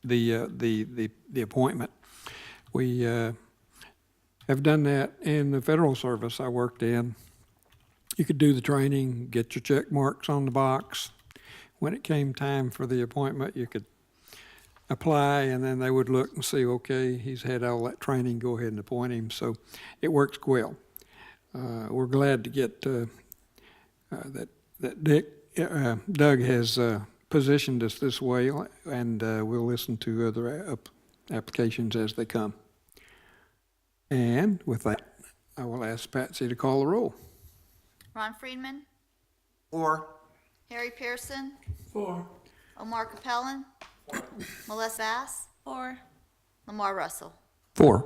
the appointment. We have done that in the federal service I worked in. You could do the training, get your check marks on the box. When it came time for the appointment, you could apply, and then they would look and see, okay, he's had all that training, go ahead and appoint him. So it works well. We're glad to get that Doug has positioned us this way, and we'll listen to other applications as they come. And with that, I will ask Patsy to call the roll. Ron Friedman, 4. Harry Pearson, 4. Omar Capellan, Melissa Ass, 4. Lamar Russell. 4.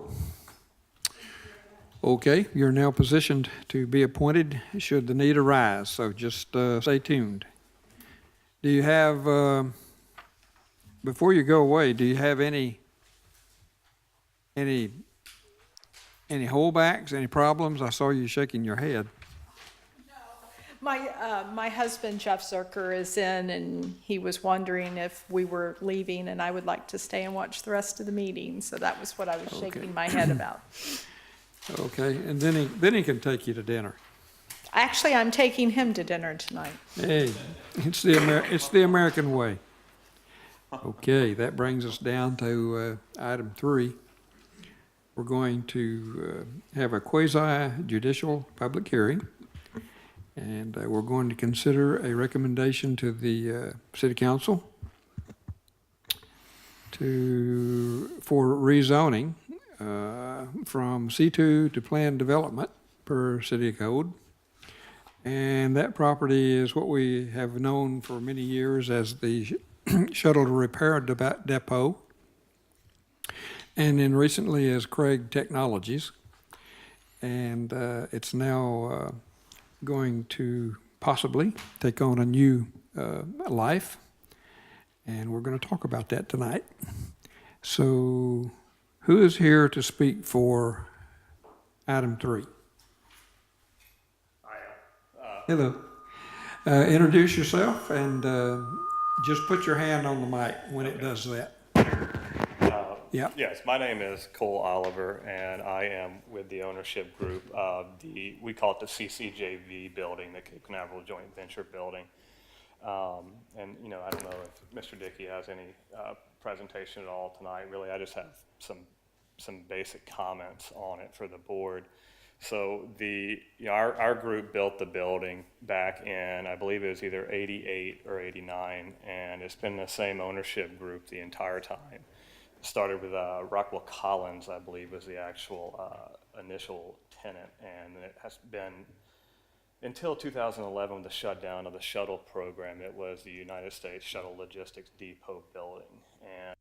Okay, you're now positioned to be appointed should the need arise, so just stay tuned. Do you have, before you go away, do you have any holdbacks, any problems? I saw you shaking your head. My husband, Jeff Zucker, is in, and he was wondering if we were leaving, and I would like to stay and watch the rest of the meeting. So that was what I was shaking my head about. Okay, and then he can take you to dinner. Actually, I'm taking him to dinner tonight. Hey, it's the American way. Okay, that brings us down to item 3. We're going to have a quasi-judicial public hearing, and we're going to consider a recommendation to the City Council for rezoning from C2 to planned development per city code. And that property is what we have known for many years as the shuttle to repair depot, and then recently as Craig Technologies. And it's now going to possibly take on a new life, and we're going to talk about that tonight. So who is here to speak for item 3? Hello. Introduce yourself and just put your hand on the mic when it does that. Yeah. Yes, my name is Cole Oliver, and I am with the ownership group of we call it the CCJV building, the Cape Canaveral Joint Venture building. And, I don't know if Mr. Dickey has any presentation at all tonight. Really, I just have some basic comments on it for the board. So our group built the building back in, I believe it was either 88 or 89, and it's been the same ownership group the entire time. It started with Rockwell Collins, I believe, was the actual initial tenant, and it has been until 2011 with the shutdown of the shuttle program. It was the United States Shuttle Logistics Depot building. And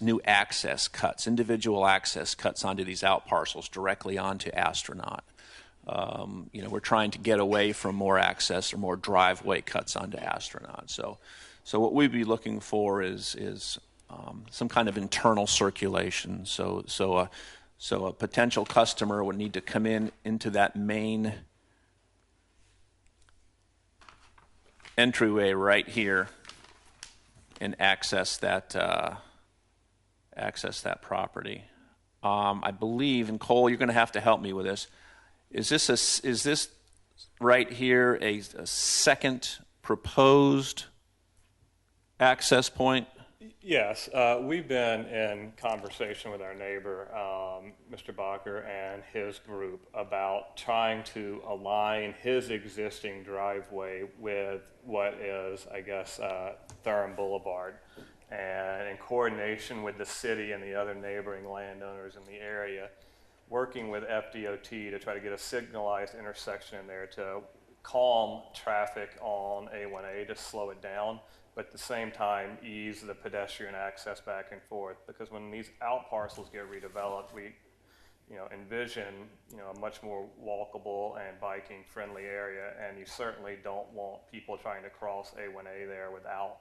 new access cuts, individual access cuts onto these out parcels directly onto Astronaut. We're trying to get away from more access or more driveway cuts onto Astronaut. So what we'd be looking for is some kind of internal circulation. So a potential customer would need to come into that main entryway right here and access that property. I believe, and Cole, you're going to have to help me with this. Is this right here a second proposed access point? Yes, we've been in conversation with our neighbor, Mr. Bacher, and his group about trying to align his existing driveway with what is, I guess, Thurm Boulevard. And in coordination with the city and the other neighboring landowners in the area, working with FDOT to try to get a signalized intersection in there to calm traffic on A1A to slow it down, but at the same time ease the pedestrian access back and forth. Because when these out parcels get redeveloped, we envision a much more walkable and biking friendly area, and you certainly don't want people trying to cross A1A there without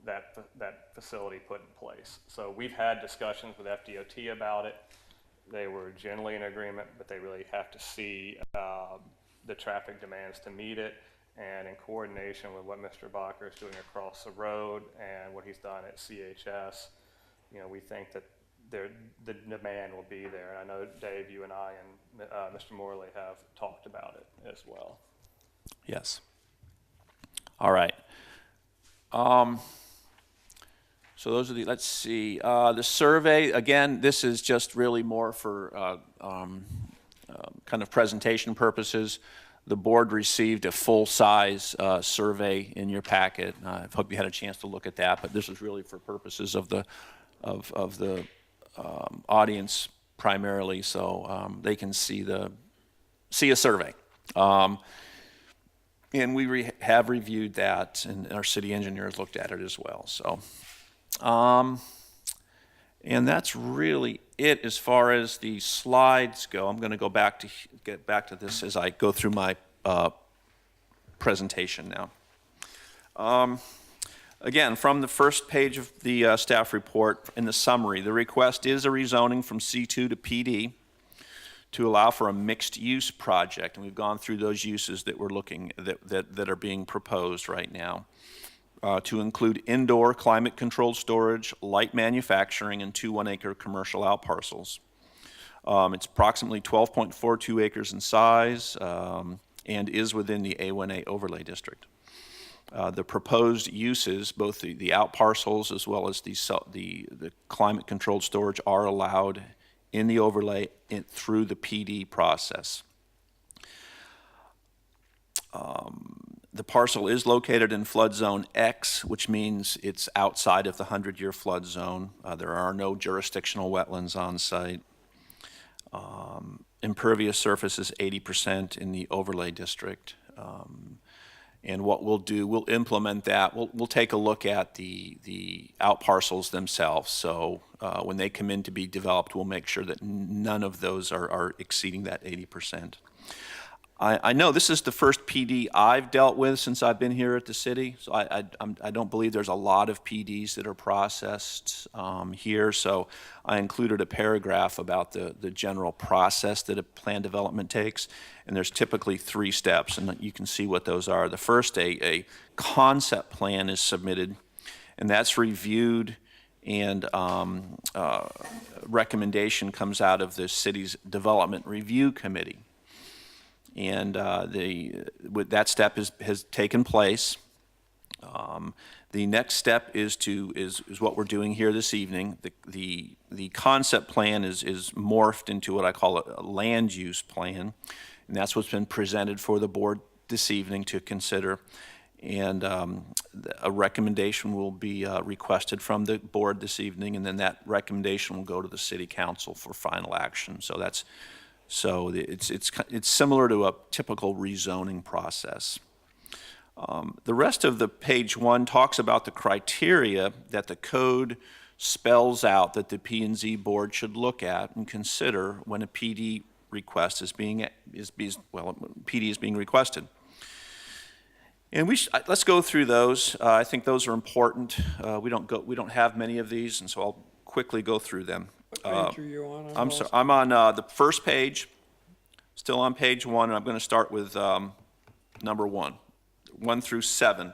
that facility put in place. So we've had discussions with FDOT about it. They were generally in agreement, but they really have to see the traffic demands to meet it. And in coordination with what Mr. Bacher is doing across the road and what he's done at CHS, we think that the demand will be there. And I know, Dave, you and I and Mr. Morley have talked about it as well. Yes. All right. So those are let's see, the survey, again, this is just really more for kind of presentation purposes. The board received a full-size survey in your packet. I hope you had a chance to look at that, but this is really for purposes of the audience primarily, so they can see a survey. And we have reviewed that, and our city engineers looked at it as well. So, and that's really it as far as the slides go. I'm going to get back to this as I go through my presentation now. Again, from the first page of the staff report in the summary, the request is a rezoning from C2 to PD to allow for a mixed-use project, and we've gone through those uses that we're looking that are being proposed right now. To include indoor climate-controlled storage, light manufacturing, and 2 1-acre commercial outparcels. It's approximately 12.42 acres in size and is within the A1A overlay district. The proposed uses, both the outparcels as well as the climate-controlled storage, are allowed in the overlay through the PD process. The parcel is located in flood zone X, which means it's outside of the 100-year flood zone. There are no jurisdictional wetlands on site. Impervious surface is 80% in the overlay district. And what we'll do, we'll implement that. We'll take a look at the out parcels themselves. So when they come in to be developed, we'll make sure that none of those are exceeding that 80%. I know this is the first PD I've dealt with since I've been here at the city, so I don't believe there's a lot of PDs that are processed here, so I included a paragraph about the general process that a plan development takes, and there's typically 3 steps, and you can see what those are. The first, a concept plan is submitted, and that's reviewed, and recommendation comes out of the city's development review committee. And that step has taken place. The next step is what we're doing here this evening. The concept plan is morphed into what I call a land use plan, and that's what's been presented for the board this evening to consider. And a recommendation will be requested from the board this evening, and then that recommendation will go to the city council for final action. So it's similar to a typical rezoning process. The rest of the page 1 talks about the criteria that the code spells out that the P&Z board should look at and consider when a PD request PD is being requested. And let's go through those. I think those are important. We don't have many of these, and so I'll quickly go through them. What page are you on? I'm sorry, I'm on the first page, still on page 1, and I'm going to start with number 1 through 7.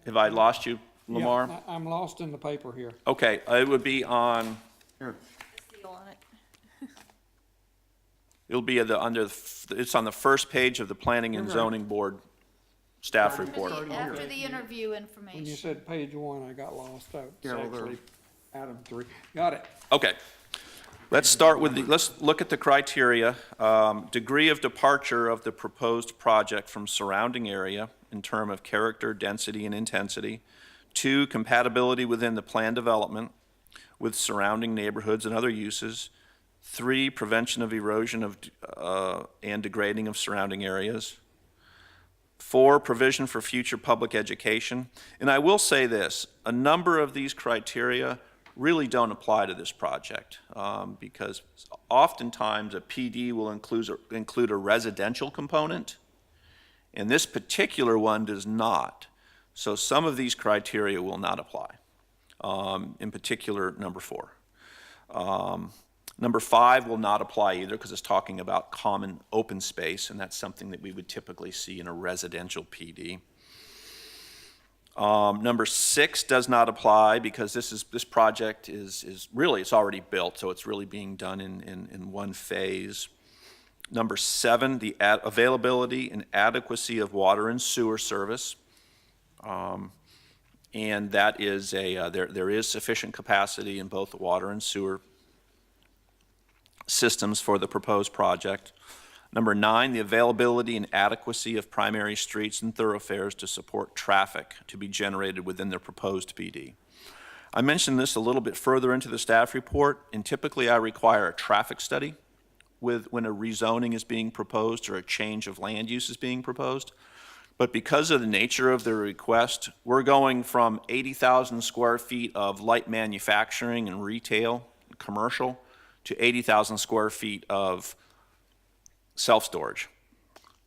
Have I lost you, Lamar? Yeah, I'm lost in the paper here. Okay, it would be on. Seal on it. It'll be it's on the first page of the Planning and Zoning Board staff report. After the interview When you information. said page 1, I got lost out. It's Yeah, well, there- actually Item 3. Got it. Okay. Let's look at the criteria. Degree of departure of the proposed project from surrounding area in term of character, density, and intensity. 2, compatibility within the plan development with surrounding neighborhoods and other uses. 3, prevention of erosion and degrading of surrounding areas. 4, provision for future public education. And I will say this, a number of these criteria really don't apply to this project because oftentimes a PD will include a residential component, and this particular one does not. So some of these criteria will not apply, in particular number 4. Number 5 will not apply either because it's talking about common open space, and that's something that we would typically see in a residential PD. Number 6 does not apply because this project is really, it's already built, so it's really being done in one phase. Number 7, the availability and adequacy of water and sewer service. And that is there is sufficient capacity in both the water and sewer systems for the proposed project. Number 9, the availability and adequacy of primary streets and thoroughfares to support traffic to be generated within the proposed PD. I mentioned this a little bit further into the staff report, and typically I require a traffic study when a rezoning is being proposed or a change of land use is being proposed. But because of the nature of the request, we're going from 80,000 square feet of light manufacturing and retail, commercial, to 80,000 square feet of self-storage.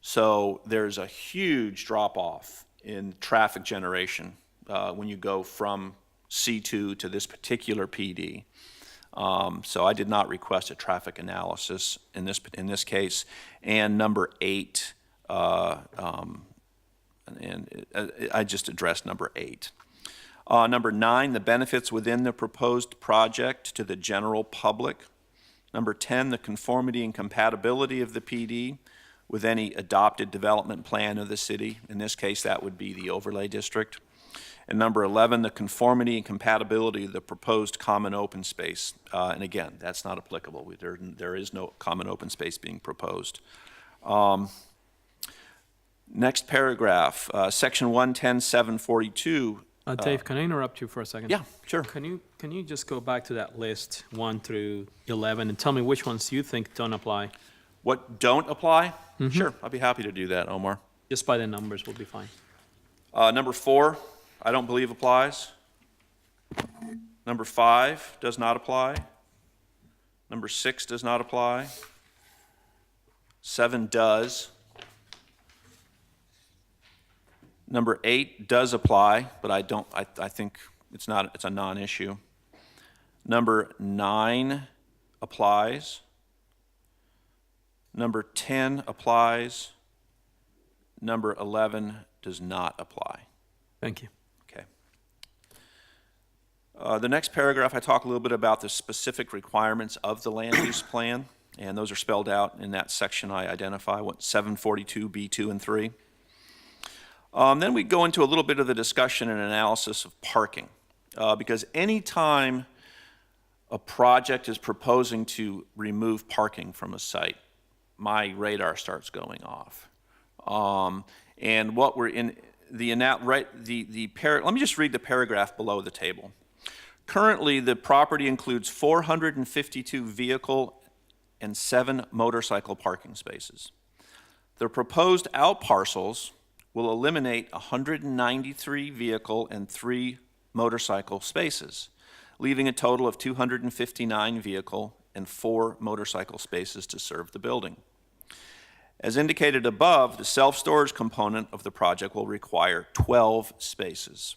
So there's a huge drop-off in traffic generation when you go from C2 to this particular PD. So I did not request a traffic analysis in this case. And number 8, and I just addressed number 8. Number 9, the benefits within the proposed project to the general public. Number 10, the conformity and compatibility of the PD with any adopted development plan of the city. In this case, that would be the overlay district. And number 11, the conformity and compatibility of the proposed common open space. And again, that's not applicable. There is no common open space being proposed. Next paragraph, section 110.742. Dave, can I interrupt you for a second? Yeah, sure. Can you just go back to that list 1 through 11 and tell me which ones you think don't apply? What don't apply? Sure, I'll be happy to do that, Omar. Just by the numbers will be fine. Number 4, I don't believe applies. Number 5 does not apply. Number 6 does not apply. 7 does. Number 8 does apply, but I think it's a non-issue. Number 9 applies. Number 10 applies. Number 11 does not apply. Thank you. Okay. The next paragraph, I talk a little bit about the specific requirements of the land use plan, and those are spelled out in that section I identify, 742, B2 and 3. Then we go into a little bit of the discussion and analysis of parking, because any time a project is proposing to remove parking from a site, my radar starts going off. And what we're in let me just read the paragraph below the table. Currently, the property includes 452 vehicle and 7 motorcycle parking spaces. The proposed out parcels will eliminate 193 vehicle and 3 motorcycle spaces, leaving a total of 259 vehicle and 4 motorcycle spaces to serve the building. As indicated above, the self-storage component of the project will require 12 spaces,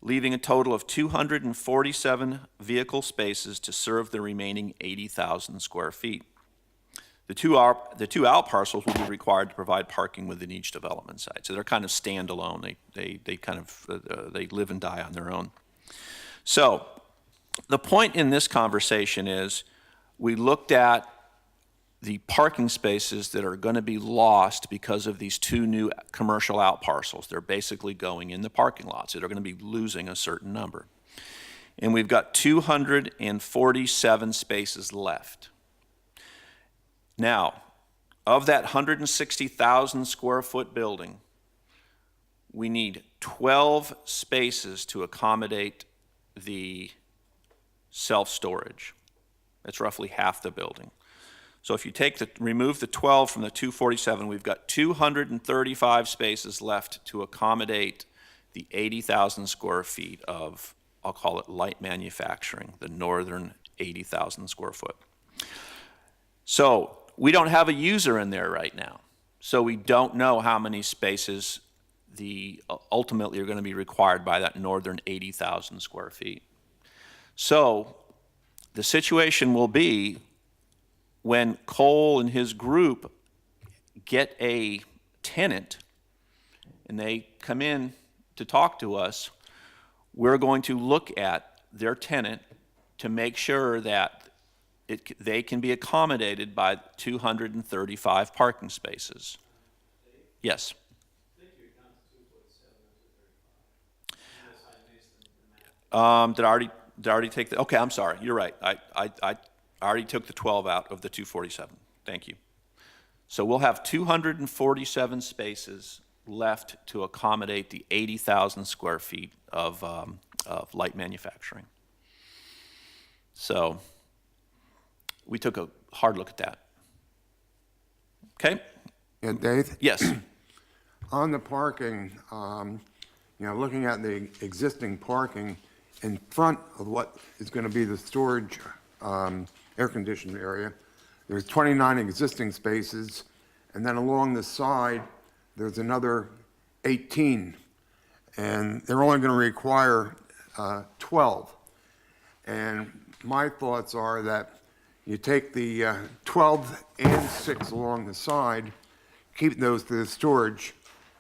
leaving a total of 247 vehicle spaces to serve the remaining 80,000 square feet. The two out parcels will be required to provide parking within each development site. So they're kind of standalone. They live and die on their own. So the point in this conversation is we looked at the parking spaces that are going to be lost because of these 2 new commercial out parcels. They're basically going in the parking lots. They're going to be losing a certain number. And we've got 247 spaces left. Now, of that 160,000 square foot building, we need 12 spaces to accommodate the self-storage. That's roughly half the building. So if you remove the 12 from the 247, we've got 235 spaces left to accommodate the 80,000 square feet of, I'll call it light manufacturing, the northern 80,000 square foot. So we don't have a user in there right now. So we don't know how many spaces ultimately are going to be required by that northern 80,000 square feet. So the situation will be when Cole and his group get a tenant and they come in to talk to us, we're going to look at their tenant to make sure that they can be accommodated by 235 parking spaces. Yes. Did I already take the, okay, I'm sorry, you're right. I already took the 12 out of the 247. Thank you. So we'll have 247 spaces left to accommodate the 80,000 square feet of light manufacturing. So we took a hard look at that. Okay? And Dave, Yes. on the parking, looking at the existing parking in front of what is going to be the storage air conditioned area, there's 29 existing spaces, and then along the side, there's another 18. And they're only going to require 12. And my thoughts are that you take the 12 and 6 along the side, keep those to the storage,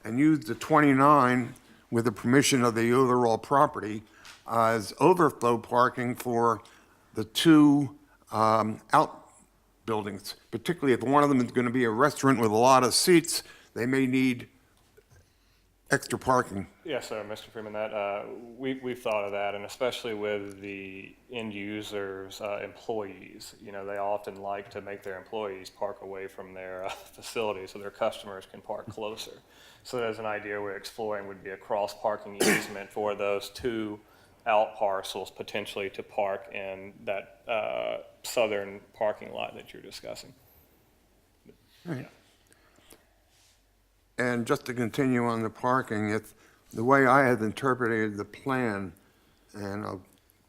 and use the 29 with the permission of the overall property as overflow parking for the 2 outbuildings, particularly if one of them is going to be a restaurant with a lot of seats, they may need extra parking. Yes, sir, Mr. Freeman, we've thought of that, and especially with the end users, employees, they often like to make their employees park away from their facility so their customers can park closer. So there's an idea we're exploring would be a cross parking easement for those 2 out parcels potentially to park in that southern parking lot that you're discussing. Right. And just to continue on the parking, the way I have interpreted the plan, and I'll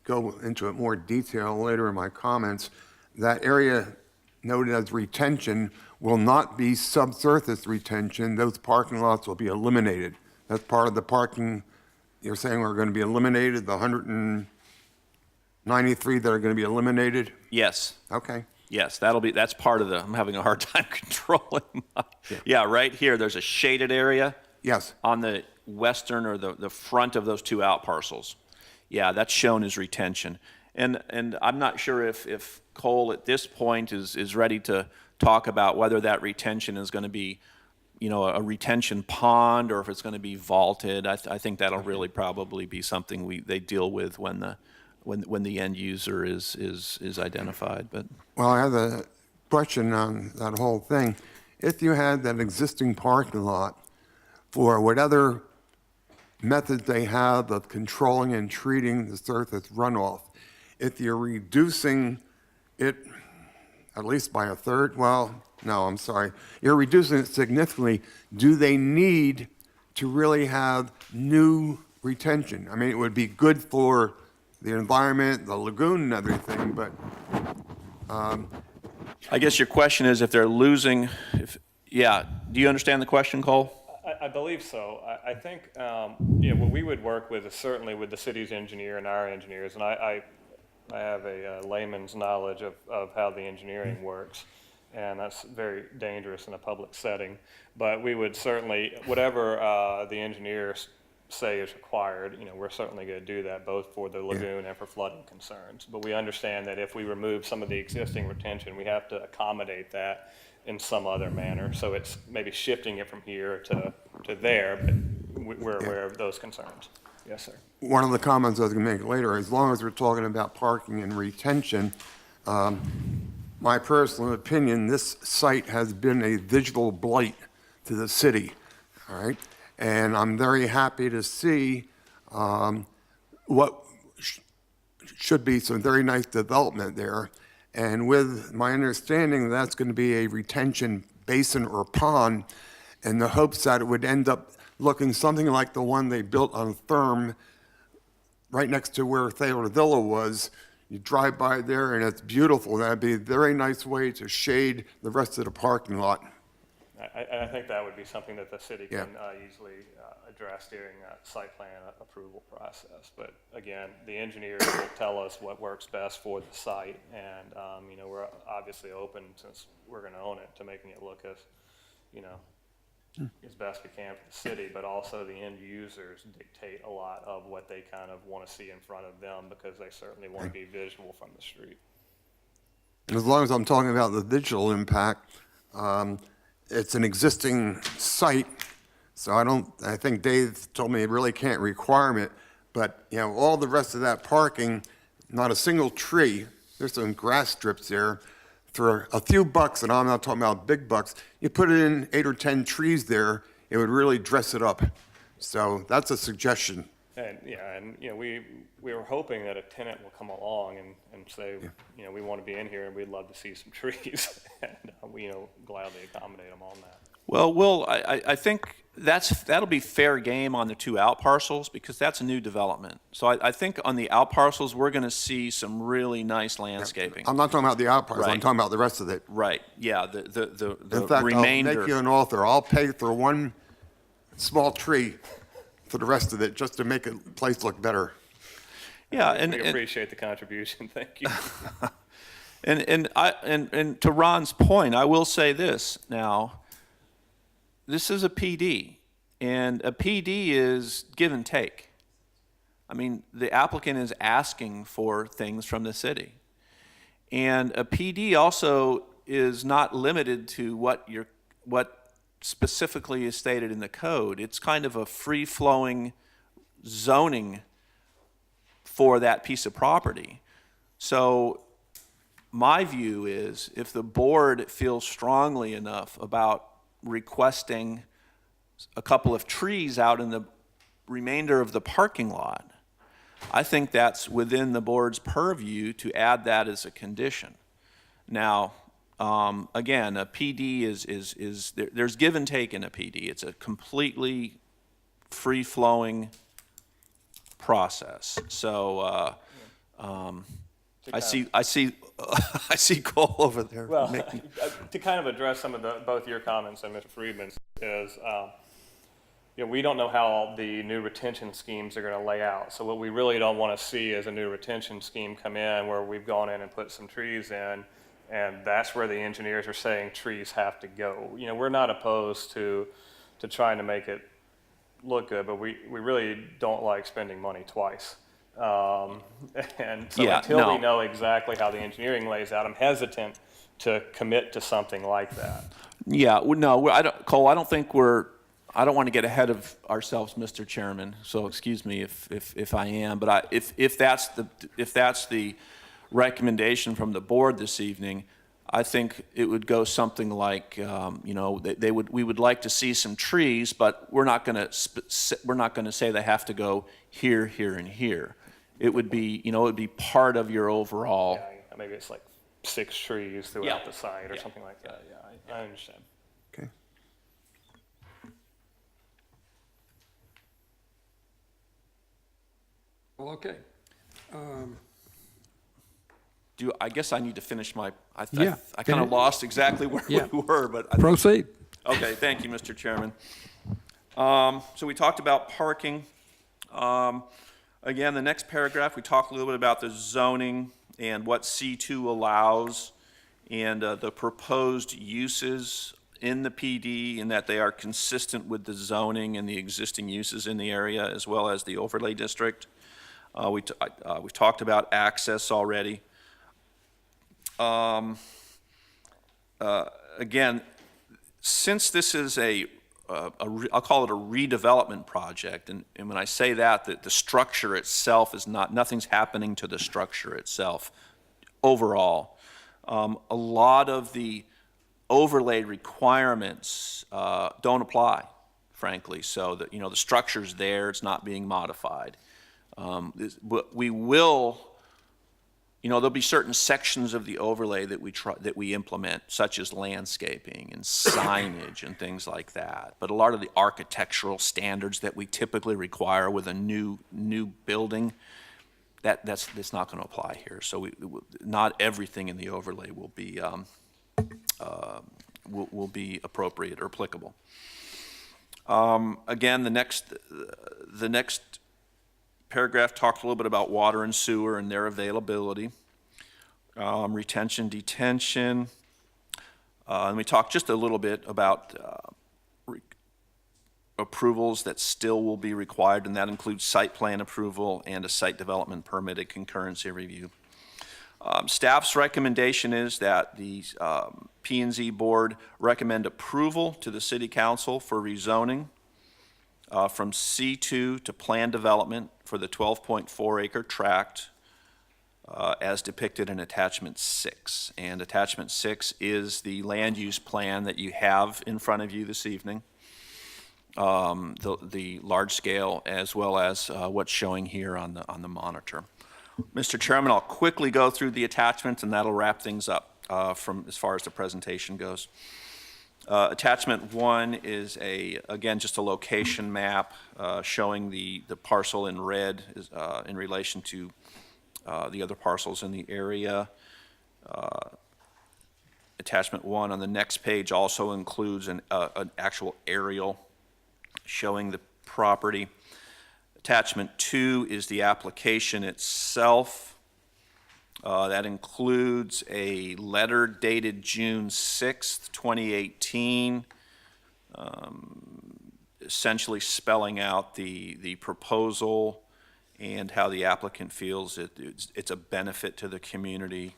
go into it more detail later in my comments, that area noted as retention will not be subsurface retention. Those parking lots will be eliminated. That's part of the parking you're saying are going to be eliminated, the 193 that are going to be eliminated? Yes. Okay. Yes, that's part of I'm having a hard time controlling. Yeah, right here, there's a shaded area. Yes. On the western or the front of those 2 out parcels. Yeah, that's shown as retention. And I'm not sure if Cole at this point is ready to talk about whether that retention is going to be, a retention pond or if it's going to be vaulted. I think that'll really probably be something they deal with when the end user is identified. But Well, I have a question on that whole thing. If you had that existing parking lot for whatever methods they have of controlling and treating the surface runoff, if you're reducing it at least by a third, you're reducing it significantly, do they need to really have new retention. I mean, it would be good for the environment, the lagoon and everything, but I guess your question is if they're losing, yeah, do you understand the question, Cole? I believe so. I think, what we would work with is certainly with the city's engineer and our engineers, and I have a layman's knowledge of how the engineering works, and that's very dangerous in a public setting. But we would certainly, whatever the engineers say is required, we're certainly going to do that, both for the lagoon and for flooding concerns. But we understand that if we remove some of the existing retention, we have to accommodate that in some other manner. So it's maybe shifting it from here to there, but we're aware of those concerns. Yes, sir. one of the comments I was going to make later, as long as we're talking about parking and retention, my personal opinion, this site has been a visual blight to the city, all right? And I'm very happy to see what should be some very nice development there. And with my understanding, that's going to be a retention basin or pond in the hopes that it would end up looking something like the one they built on Therm right next to where Thaler Villa was. You drive by there and it's beautiful. That'd be a very nice way to shade the rest of the parking lot. I think that would be something that the city Yeah. can easily address during that site plan approval process. But again, the engineers will tell us what works best for the site, and we're obviously open, since we're going to own it, to making it look as as best we can for the city. But also the end users dictate a lot of what they kind of want to see in front of them, because they certainly want to be visual from the street. And as long as I'm talking about the digital impact, it's an existing site, so I think Dave told me it really can't require it, but, all the rest of that parking, not a single tree, there's some grass strips there. For a few bucks, and I'm not talking about big bucks, you put in 8 or 10 trees there, it would really dress it up. So that's a suggestion. And we were hoping that a tenant will come along and say, we want to be in here and we'd love to see some trees, and we gladly accommodate them on that. Well, Will, I think that'll be fair game on the 2 out parcels, because that's a new development. So I think on the out parcels, we're going to see some really nice landscaping. I'm not talking about the out parts, I'm Right. talking about the rest of it. Right, yeah, the In fact, remainder. I'll make you an offer. I'll pay for one small tree for the rest of it, just to make the place look better. Yeah, We appreciate the contribution. Thank you. And to Ron's point, I will say this now. This is a PD, and a PD is give and take. I mean, the applicant is asking for things from the city. And a PD also is not limited to what specifically is stated in the code. It's kind of a free-flowing zoning for that piece of property. So my view is, if the board feels strongly enough about requesting a couple of trees out in the remainder of the parking lot, I think that's within the board's purview to add that as a condition. Now, again, a PD there's give and take in a PD. It's a completely free-flowing process. So I see Cole over there. Well, to kind of address some of both your comments and Mr. Friedman's is, we don't know how the new retention schemes are going to lay out. So what we really don't want to see is a new retention scheme come in where we've gone in and put some trees in, and that's where the engineers are saying trees have to go. We're not opposed to trying to make it look good, but we really don't like spending money twice. And so until we know exactly how the engineering lays out, I'm hesitant to commit to something like that. Yeah, no, Cole, I don't want to get ahead of ourselves, Mr. Chairman, so excuse me if I am, but if that's the recommendation from the board this evening, I think it would go something like, we would like to see some trees, but we're not going to say they have to go here, here, and here. It would be, part of your overall. Yeah, maybe it's like 6 trees throughout the site or something like that. Yeah, I understand. Well, okay. I guess I need to finish my, I Yeah, kind of finish. lost exactly where Yeah. we were, but I think. Proceed. Okay, thank you, Mr. Chairman. So we talked about parking. Again, the next paragraph, we talked a little bit about the zoning and what C2 allows and the proposed uses in the PD and that they are consistent with the zoning and the existing uses in the area as well as the overlay district. We've talked about access already. Again, since this is I'll call it a redevelopment project, and when I say that, the structure itself is nothing's happening to the structure itself overall. A lot of the overlay requirements don't apply, frankly, so that, the structure's there, it's not being modified. But we will, there'll be certain sections of the overlay that we implement, such as landscaping and signage and things like that. But a lot of the architectural standards that we typically require with a new building, that's not going to apply here. So not everything in the overlay will be appropriate or applicable. Again, the next paragraph talked a little bit about water and sewer and their availability, retention, detention, and we talked just a little bit about approvals that still will be required, and that includes site plan approval and a site development permitted concurrency review. Staff's recommendation is that the P&Z board recommend approval to the city council for rezoning from C2 to planned development for the 12.4 acre tract as depicted in attachment 6. And attachment 6 is the land use plan that you have in front of you this evening. The large scale as well as what's showing here on the monitor. Mr. Chairman, I'll quickly go through the attachments and that'll wrap things up from as far as the presentation goes. Attachment 1 is again just a location map showing the parcel in red in relation to the other parcels in the area. Attachment 1 on the next page also includes an actual aerial showing the property. Attachment 2 is the application itself. That includes a letter dated June 6th, 2018, essentially spelling out the proposal and how the applicant feels it's a benefit to the community.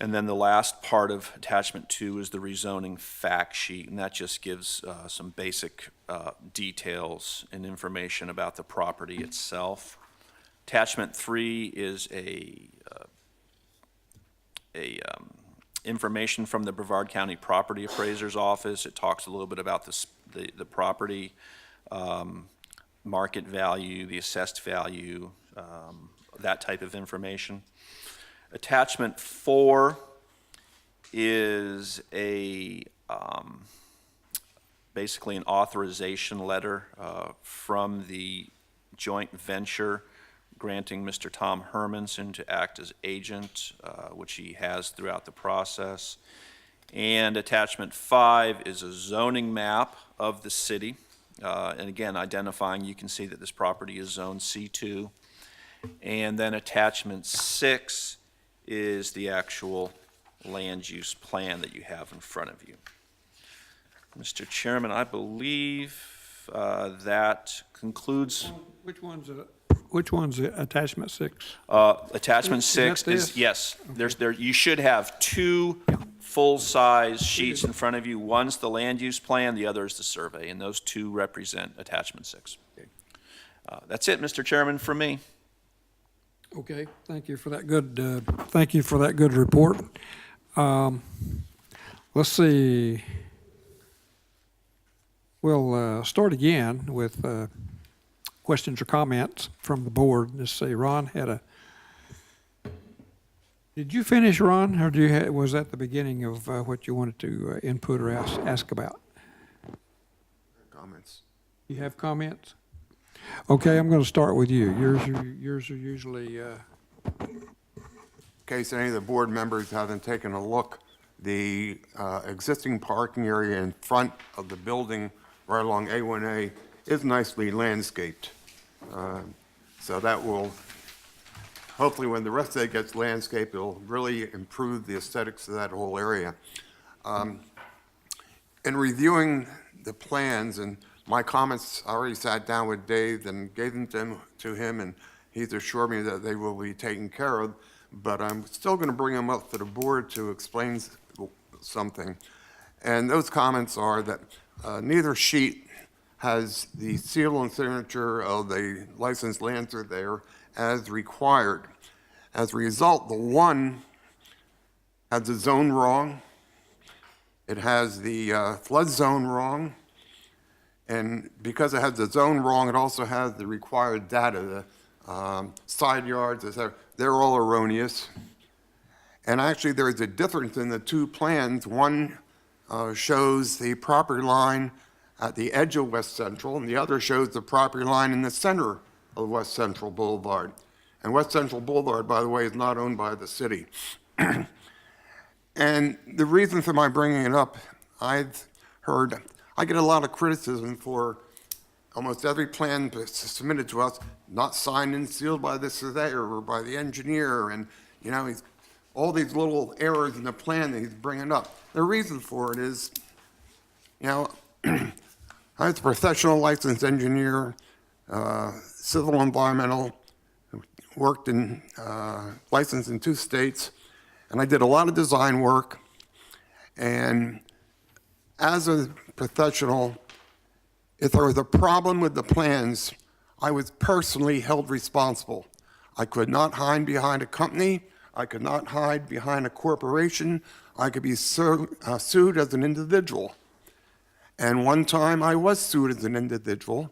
And then the last part of attachment 2 is the rezoning fact sheet, and that just gives some basic details and information about the property itself. Attachment 3 is information from the Brevard County Property Appraiser's Office. It talks a little bit about the property, market value, the assessed value, that type of information. Attachment 4 is basically an authorization letter from the joint venture granting Mr. Tom Hermanson to act as agent, which he has throughout the process. And attachment 5 is a zoning map of the city. And again, identifying, you can see that this property is zone C2. And then attachment 6 is the actual land use plan that you have in front of you. Mr. Chairman, I believe that concludes. Which one's attachment 6? Attachment Is 6 that is, this? yes, you should have 2 full-size sheets in front of you. One's the land use plan, the other is the survey, and those 2 represent attachment 6. That's it, Mr. Chairman, from me. Okay, thank you for that good report. Let's see. We'll start again with questions or comments from the board. Let's see, Ron did you finish, Ron, or was that the beginning of what you wanted to input or ask about? Comments? You have comments? Okay, I'm going to start with you. Yours are usually, In case any of the board members haven't taken a look, the existing parking area in front of the building right along A1A is nicely landscaped. So that will, hopefully when the rest of it gets landscaped, it'll really improve the aesthetics of that whole area. In reviewing the plans and my comments, I already sat down with Dave and gave them to him, and he's assured me that they will be taken care of, but I'm still going to bring them up to the board to explain something. And those comments are that neither sheet has the seal and signature of the licensed land surveyor as required. As a result, the one has the zone wrong, it has the flood zone wrong, and because it has the zone wrong, it also has the required data, the side yards, etc. They're all erroneous. And actually, there is a difference in the two plans. One shows the property line at the edge of West Central, and the other shows the property line in the center of West Central Boulevard. And West Central Boulevard, by the way, is not owned by the city. And the reason for my bringing it up, I've heard, I get a lot of criticism for almost every plan submitted to us, not signed and sealed by the surveyor or by the engineer, and, you know, all these little errors in the plan that he's bringing up. The reason for it is, you know, I was a professional licensed engineer, civil environmental, worked in, licensed in 2 states, and I did a lot of design work. And as a professional, if there was a problem with the plans, I was personally held responsible. I could not hide behind a company. I could not hide behind a corporation. I could be sued as an individual. And one time I was sued as an individual.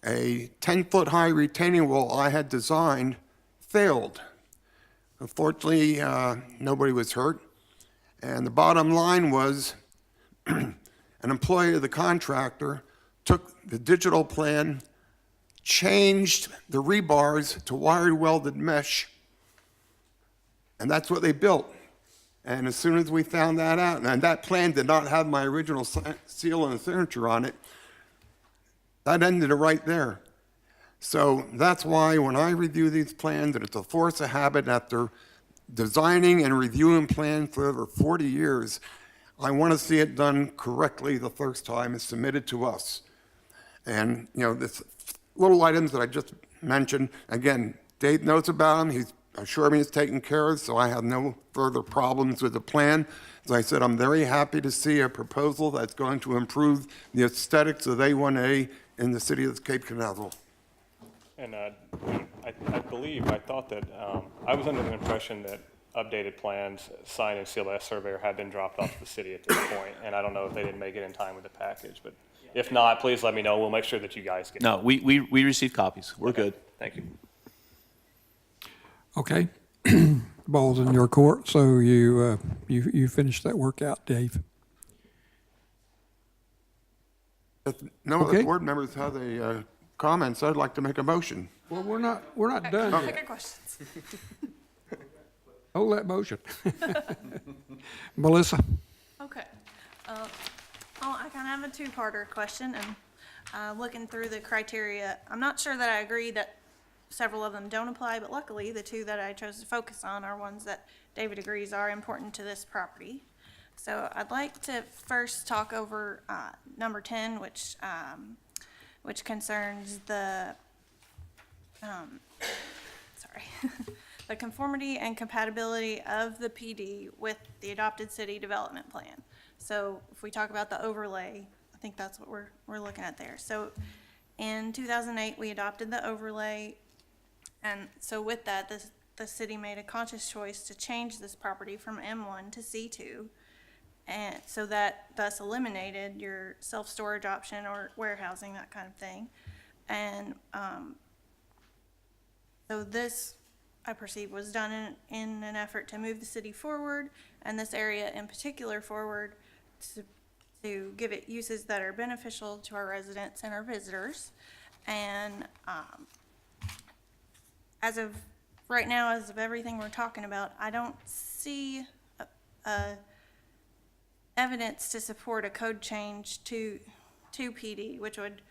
A 10-foot high retaining wall I had designed failed. Unfortunately, nobody was hurt. And the bottom line was an employee of the contractor took the digital plan, changed the rebars to wire welded mesh, and that's what they built. And as soon as we found that out, and that plan did not have my original seal and signature on it, that ended it right there. So that's why when I review these plans, and it's a force of habit after designing and reviewing plans for over 40 years, I want to see it done correctly the first time it's submitted to us. And, you know, this little items that I just mentioned, again, Dave knows about them. He's assured me it's taken care of, so I have no further problems with the plan. As I said, I'm very happy to see a proposal that's going to improve the aesthetics of A1A in the city of Cape Canaveral. And I believe, I thought that, I was under the impression that updated plans signed and sealed by a surveyor had been dropped off to the city at this point, and I don't know if they didn't make it in time with the package, but if not, please let me know. We'll make sure that you guys get. No, we received copies. We're good. Thank you. okay. Ball's in your court, so you finished that work out, Dave. If no other Okay. board members have a comments, I'd like to make a motion. Well, we're not done yet. Good questions. Hold that motion. Melissa? Okay. I kind of have a two-parter question, and looking through the criteria, I'm not sure that I agree that several of them don't apply, but luckily, the 2 that I chose to focus on are ones that David agrees are important to this property. So I'd like to first talk over number 10, which concerns the, the conformity and compatibility of the PD with the adopted city development plan. So if we talk about the overlay, I think that's what we're looking at there. So in 2008, we adopted the overlay, and so with that, the city made a conscious choice to change this property from M1 to C2, and so that thus eliminated your self-storage option or warehousing, that kind of thing. And so this, I perceive, was done in an effort to move the city forward, and this area in particular forward, to give it uses that are beneficial to our residents and our visitors. And as of right now, as of everything we're talking about, I don't see evidence to support a code change to PD, which would,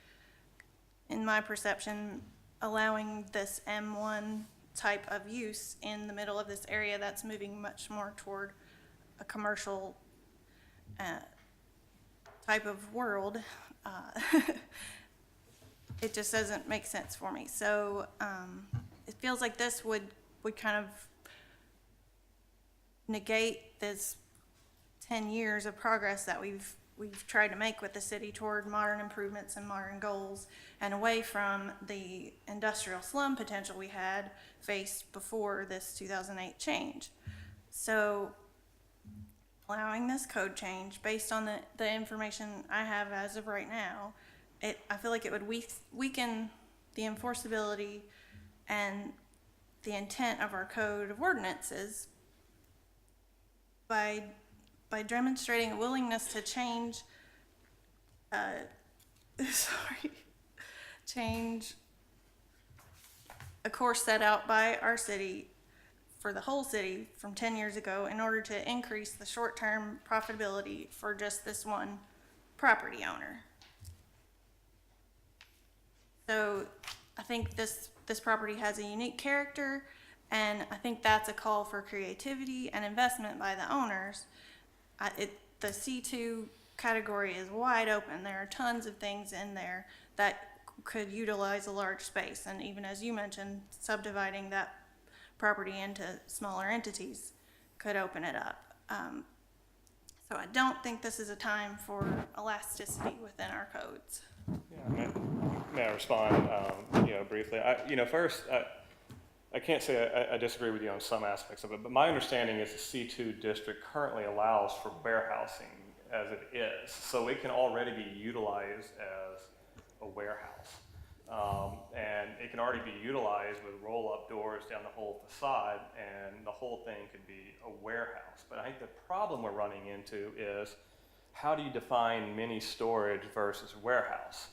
in my perception, allowing this M1 type of use in the middle of this area that's moving much more toward a commercial type of world. It just doesn't make sense for me. So it feels like this would kind of negate this 10 years of progress that we've tried to make with the city toward modern improvements and modern goals, and away from the industrial slum potential we had faced before this 2008 change. So allowing this code change based on the information I have as of right now, I feel like it would weaken the enforceability and the intent of our code of ordinances by demonstrating a willingness to change change a course set out by our city for the whole city from 10 years ago in order to increase the short-term profitability for just this one property owner. So I think this property has a unique character, and I think that's a call for creativity and investment by the owners. The C2 category is wide open. There are tons of things in there that could utilize a large space, and even as you mentioned, subdividing that property into smaller entities could open it up. So I don't think this is a time for elasticity within our codes. Yeah, may I respond, briefly? First, I can't say I disagree with you on some aspects of it, but my understanding is the C2 district currently allows for warehousing as it is, so it can already be utilized as a warehouse. And it can already be utilized with roll-up doors down the whole facade, and the whole thing could be a warehouse. But I think the problem we're running into is, how do you define mini storage versus warehouse?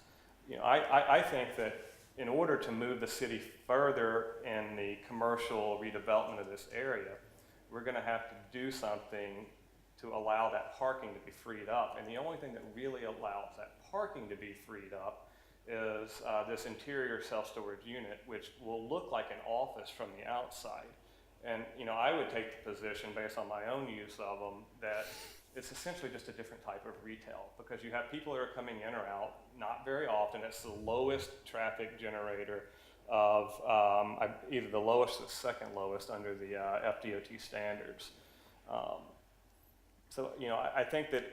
I think that in order to move the city further in the commercial redevelopment of this area, we're going to have to do something to allow that parking to be freed up. And the only thing that really allows that parking to be freed up is this interior self-storage unit, which will look like an office from the outside. And I would take the position, based on my own use of them, that it's essentially just a different type of retail, because you have people that are coming in or out, not very often. It's the lowest traffic generator of either the lowest or the second lowest under the FDOT standards. So I think that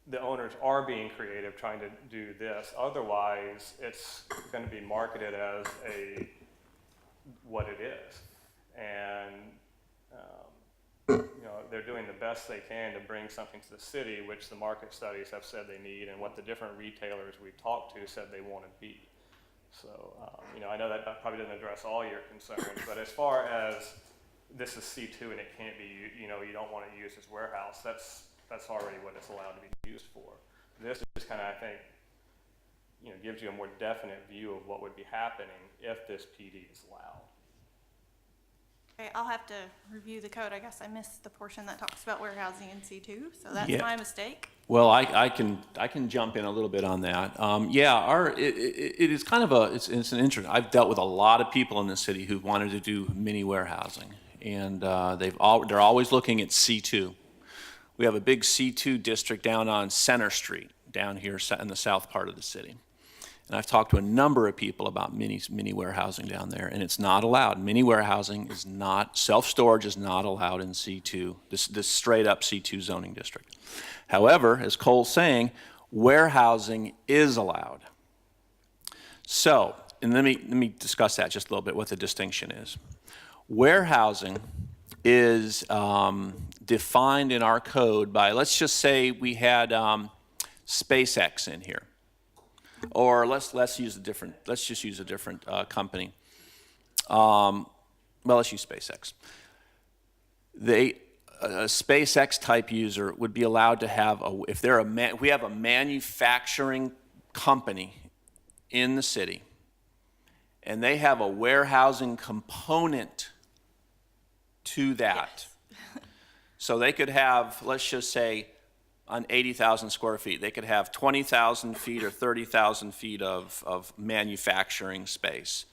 the owners are being creative trying to do this. Otherwise, it's going to be marketed as what it is. And they're doing the best they can to bring something to the city, which the market studies have said they need, and what the different retailers we've talked to said they want to be. So, I know that probably doesn't address all your concerns, but as far as this is C2 and it can't be, you don't want it used as warehouse, that's already what it's allowed to be used for. This is kind of, I think, gives you a more definite view of what would be happening if this PD is allowed. Okay, I'll have to review the code. I guess I missed the portion that talks about warehousing in C2, so that's Yeah. my mistake. Well, I can jump in a little bit on that. It is kind of it's an interesting. I've dealt with a lot of people in the city who wanted to do mini warehousing, and they're always looking at C2. We have a big C2 district down on Center Street, down here in the south part of the city. And I've talked to a number of people about mini warehousing down there, and it's not allowed. Mini warehousing is not, self-storage is not allowed in C2, this straight up C2 zoning district. However, as Cole's saying, warehousing is allowed. So, and let me discuss that just a little bit, what the distinction is. Warehousing is defined in our code by, let's just say we had SpaceX in here. Or let's just use a different company. Let's use SpaceX. a SpaceX type user would be allowed to have if they're we have a manufacturing company in the city, and they have a warehousing component to that. So they could have, let's just say, on 80,000 square feet, they could have 20,000 feet or 30,000 feet of manufacturing space.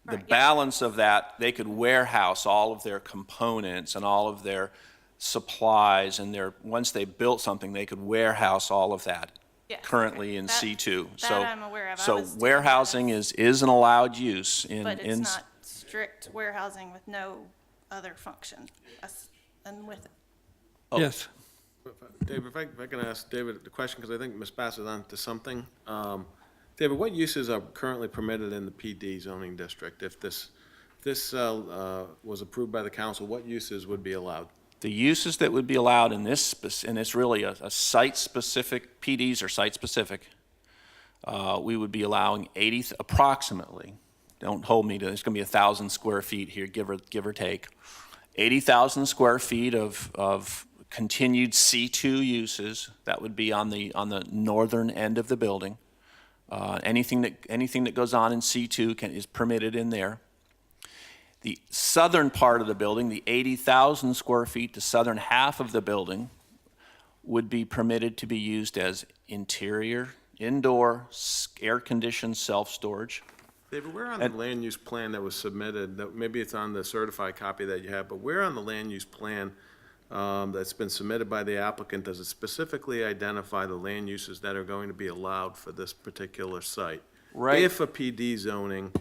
The Right, yeah. balance of that, they could warehouse all of their components and all of their supplies, and once they built something, they could warehouse all of that Yes, currently okay. in That- C2. that So, I'm aware of. I so was doing that warehousing is an allowed use in. But it's not strict warehousing with no other function. And with it. Yes. David, if I can ask David the question, because I think Ms. Bass is on to something. David, what uses are currently permitted in the PD zoning district? If this was approved by the council, what uses would be allowed? The uses that would be allowed in this, and it's really a site-specific, PDs are site-specific, we would be allowing approximately, don't hold me to, it's going to be 1,000 square feet here, give or take, 80,000 square feet of continued C2 uses. That would be on the northern end of the building. Anything that goes on in C2 is permitted in there. The southern part of the building, the 80,000 square feet, the southern half of the building, would be permitted to be used as indoor, air-conditioned self-storage. David, where on the land use plan that was submitted, maybe it's on the certified copy that you have, but where on the land use plan that's been submitted by the applicant, does it specifically identify the land uses that are going to be allowed for this particular site? Right. If a PD zoning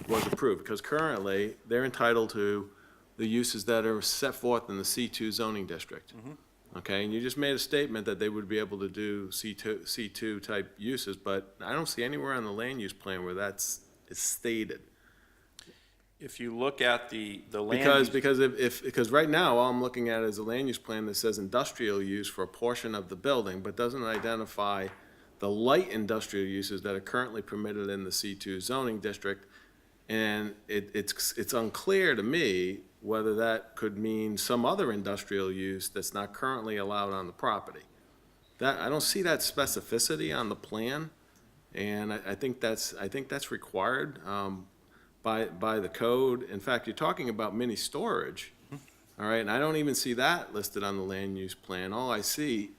was approved, because currently, they're entitled to the uses that are set forth in the C2 zoning district. Okay, and you just made a statement that they would be able to do C2 type uses, but I don't see anywhere on the land use plan where it's stated. If you look at the land. Because right now, all I'm looking at is a land use plan that says industrial use for a portion of the building, but doesn't identify the light industrial uses that are currently permitted in the C2 zoning district. And it's unclear to me whether that could mean some other industrial use that's not currently allowed on the property. I don't see that specificity on the plan, and I think that's required by the code. In fact, you're talking about mini storage, all right, and I don't even see that listed on the land use plan. All I see,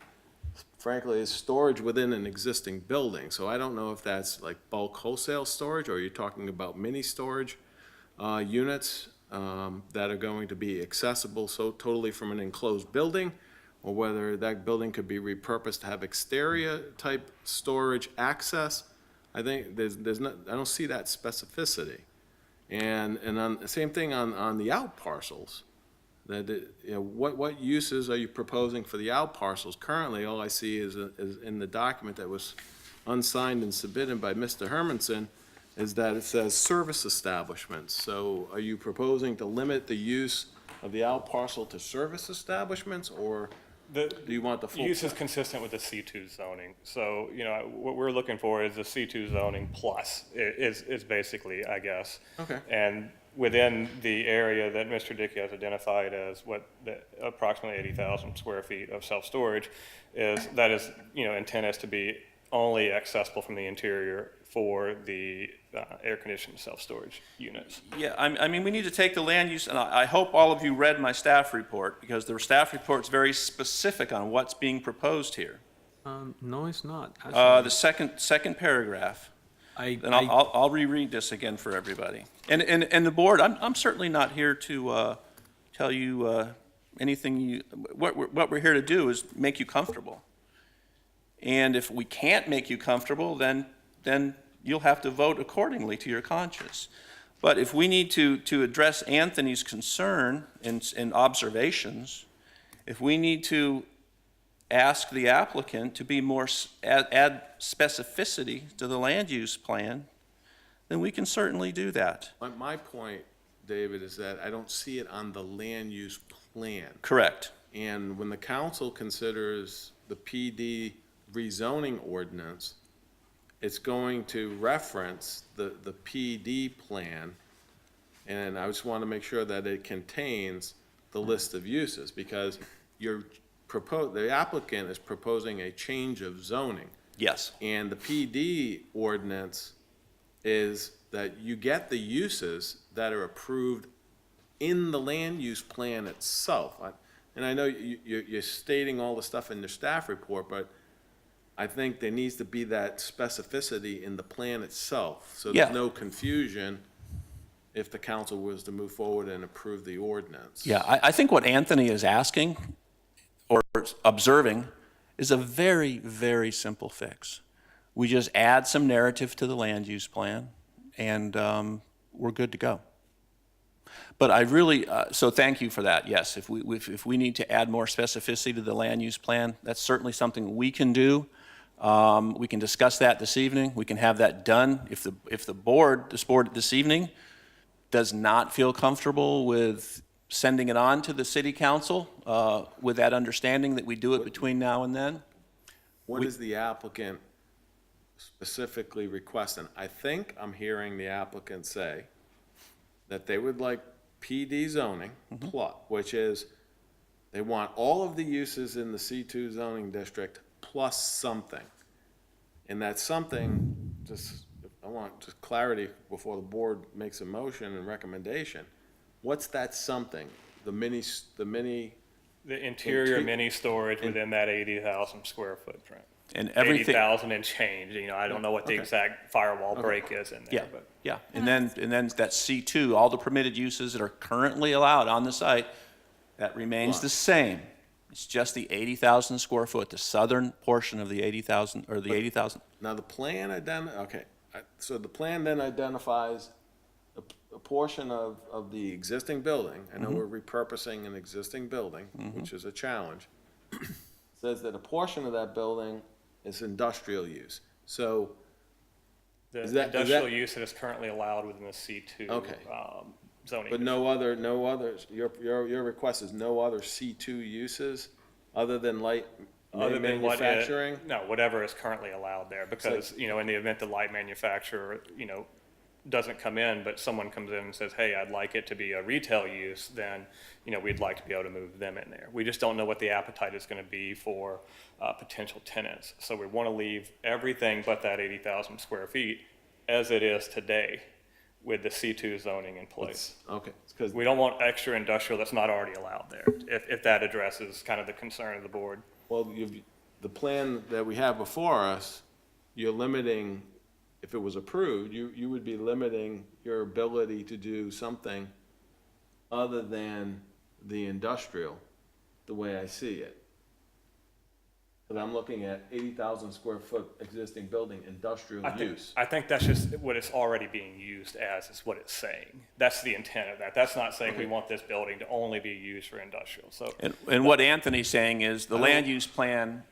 frankly, is storage within an existing building. So I don't know if that's like bulk wholesale storage, or you're talking about mini storage units that are going to be accessible so totally from an enclosed building, or whether that building could be repurposed to have exterior type storage access. I think there's not, I don't see that specificity. And on the same thing on the out parcels, what uses are you proposing for the out parcels? Currently, all I see is in the document that was unsigned and submitted by Mr. Hermanson, is that it says service establishments. So are you proposing to limit the use of the out parcel to service establishments, or do you want the full? Use is consistent with the C2 zoning. So, what we're looking for is the C2 zoning plus, is basically, I guess. Okay. And within the area that Mr. Dickey has identified as approximately 80,000 square feet of self-storage that is, intent is to be only accessible from the interior for the air-conditioned self-storage units. Yeah, I mean, we need to take the land use, and I hope all of you read my staff report, because the staff report's very specific on what's being proposed here. No, it's not. The second paragraph, I, and I'll reread this again for everybody. And the board, I'm certainly not here to tell you anything. What we're here to do is make you comfortable. And if we can't make you comfortable, then you'll have to vote accordingly to your conscience. But if we need to address Anthony's concern and observations, if we need to ask the applicant to be more, add specificity to the land use plan, then we can certainly do that. My point, David, is that I don't see it on the land use plan. Correct. And when the council considers the PD rezoning ordinance, it's going to reference the PD plan, and I just want to make sure that it contains the list of uses, because the applicant is proposing a change of zoning. Yes, And the PD ordinance is that you get the uses that are approved in the land use plan itself. And I know you're stating all the stuff in the staff report, but I think there needs to be that specificity in the plan itself. So Yeah. there's no confusion if the council was to move forward and approve the ordinance. yeah, I think what Anthony is asking or observing is a very, very simple fix. We just add some narrative to the land use plan, and we're good to go. But I really, so thank you for that. Yes, if we need to add more specificity to the land use plan, that's certainly something we can do. We can discuss that this evening. We can have that done. If this board this evening does not feel comfortable with sending it on to the city council with that understanding that we do it between now and then. What is the applicant specifically requesting? I think I'm hearing the applicant say that they would like PD zoning, which is they want all of the uses in the C2 zoning district plus something. And that something, I want just clarity before the board makes a motion and recommendation. What's that something? The interior mini storage within that 80,000 square footprint. And everything. 80,000 and change, I don't know what the exact firewall break is in Yeah, there, but. yeah, and then that C2, all the permitted uses that are currently allowed on the site, that remains the same. It's just the 80,000 square foot, the southern portion of the 80,000, or the 80,000. Now, the plan so the plan then identifies a portion of the existing building. I know we're repurposing an existing building, which is a challenge. Says that a portion of that building is industrial use. So The Is that- industrial use that is currently allowed within the C2 Okay. Zoning. But no others, your request is no other C2 uses other than light Other than what, manufacturing? no, whatever is currently allowed there, because, in the event the light manufacturer, doesn't come in, but someone comes in and says, hey, I'd like it to be a retail use, then, we'd like to be able to move them in there. We just don't know what the appetite is gonna be for, potential tenants. So we wanna leave everything but that 80,000 square feet as it is today with the C2 zoning in place. Okay, because We don't want extra industrial that's not already allowed there, if that addresses kind of the concern of the board. well, the plan that we have before us, you're limiting, if it was approved, you would be limiting your ability to do something other than the industrial, the way I see it. But I'm looking at 80,000 square foot existing building, industrial use. I think that's just what it's already being used as, is what it's saying. That's the intent of that. That's not saying we want this building to only be used for industrial, so. And what Anthony's saying is the land use plan,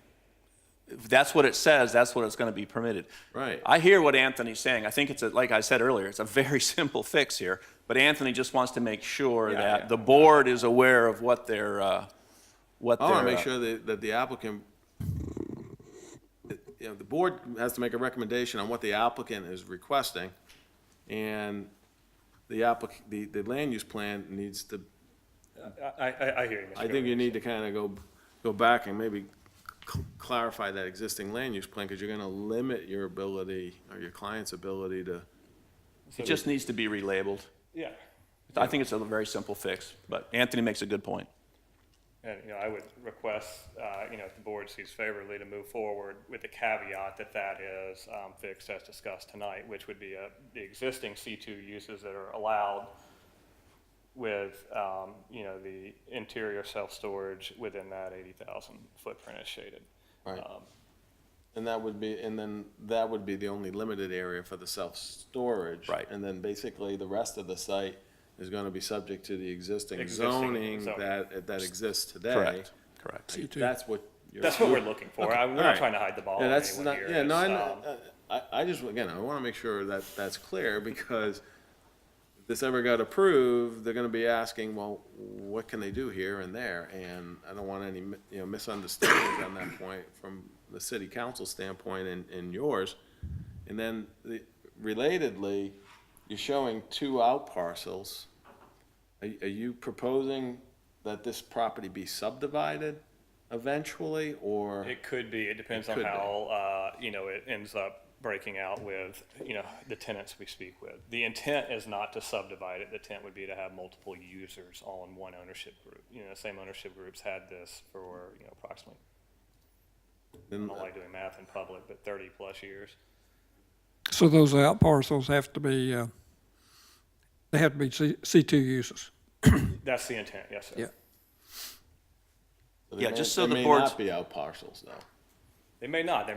if that's what it says, that's what it's going to be permitted. Right. I hear what Anthony's saying. I think it's, like I said earlier, it's a very simple fix here. But Anthony just wants to make sure that the board is aware of what they're, I want to make sure that the applicant, the board has to make a recommendation on what the applicant is requesting, and the land use plan needs to, I hear you, Mr. I think you need to kind of go back and maybe clarify that existing land use plan, because you're going to limit your ability, or your client's ability to, It just needs to be relabeled. Yeah, I think it's a very simple fix, but Anthony makes a good point. and, I would request, if the board sees favorably, to move forward with the caveat that that is fixed as discussed tonight, which would be the existing C2 uses that are allowed with, the interior self-storage within that 80,000 footprint is shaded. Right. And that would be the only limited area for the self-storage. Right. And then basically the rest of the site is gonna be subject to the existing Existing zoning zoning. that exists today. Correct. That's what you're. That's what we're looking for. We're all not right. trying to hide the ball Yeah, on that's anyone not, here. yeah, no, It's, I just, again, I wanna make sure that that's clear, because if this ever got approved, they're gonna be asking, well, what can they do here and there? And I don't want any, misunderstandings on that point from the city council standpoint and yours. And then, relatedly, you're showing two out parcels. Are you proposing that this property be subdivided eventually, or? It could be, it depends It on could be. how, it ends up breaking out with, the tenants we speak with. The intent is not to subdivide it, the intent would be to have multiple users on one ownership group. The same ownership groups had this for, approximately, I Then- don't like doing math in public, but 30-plus years. So those out parcels have to be, they have to be C2 uses. That's the intent, yes, sir. Yeah. Yeah, just so the There may board's- not be out parcels, though. They may not, there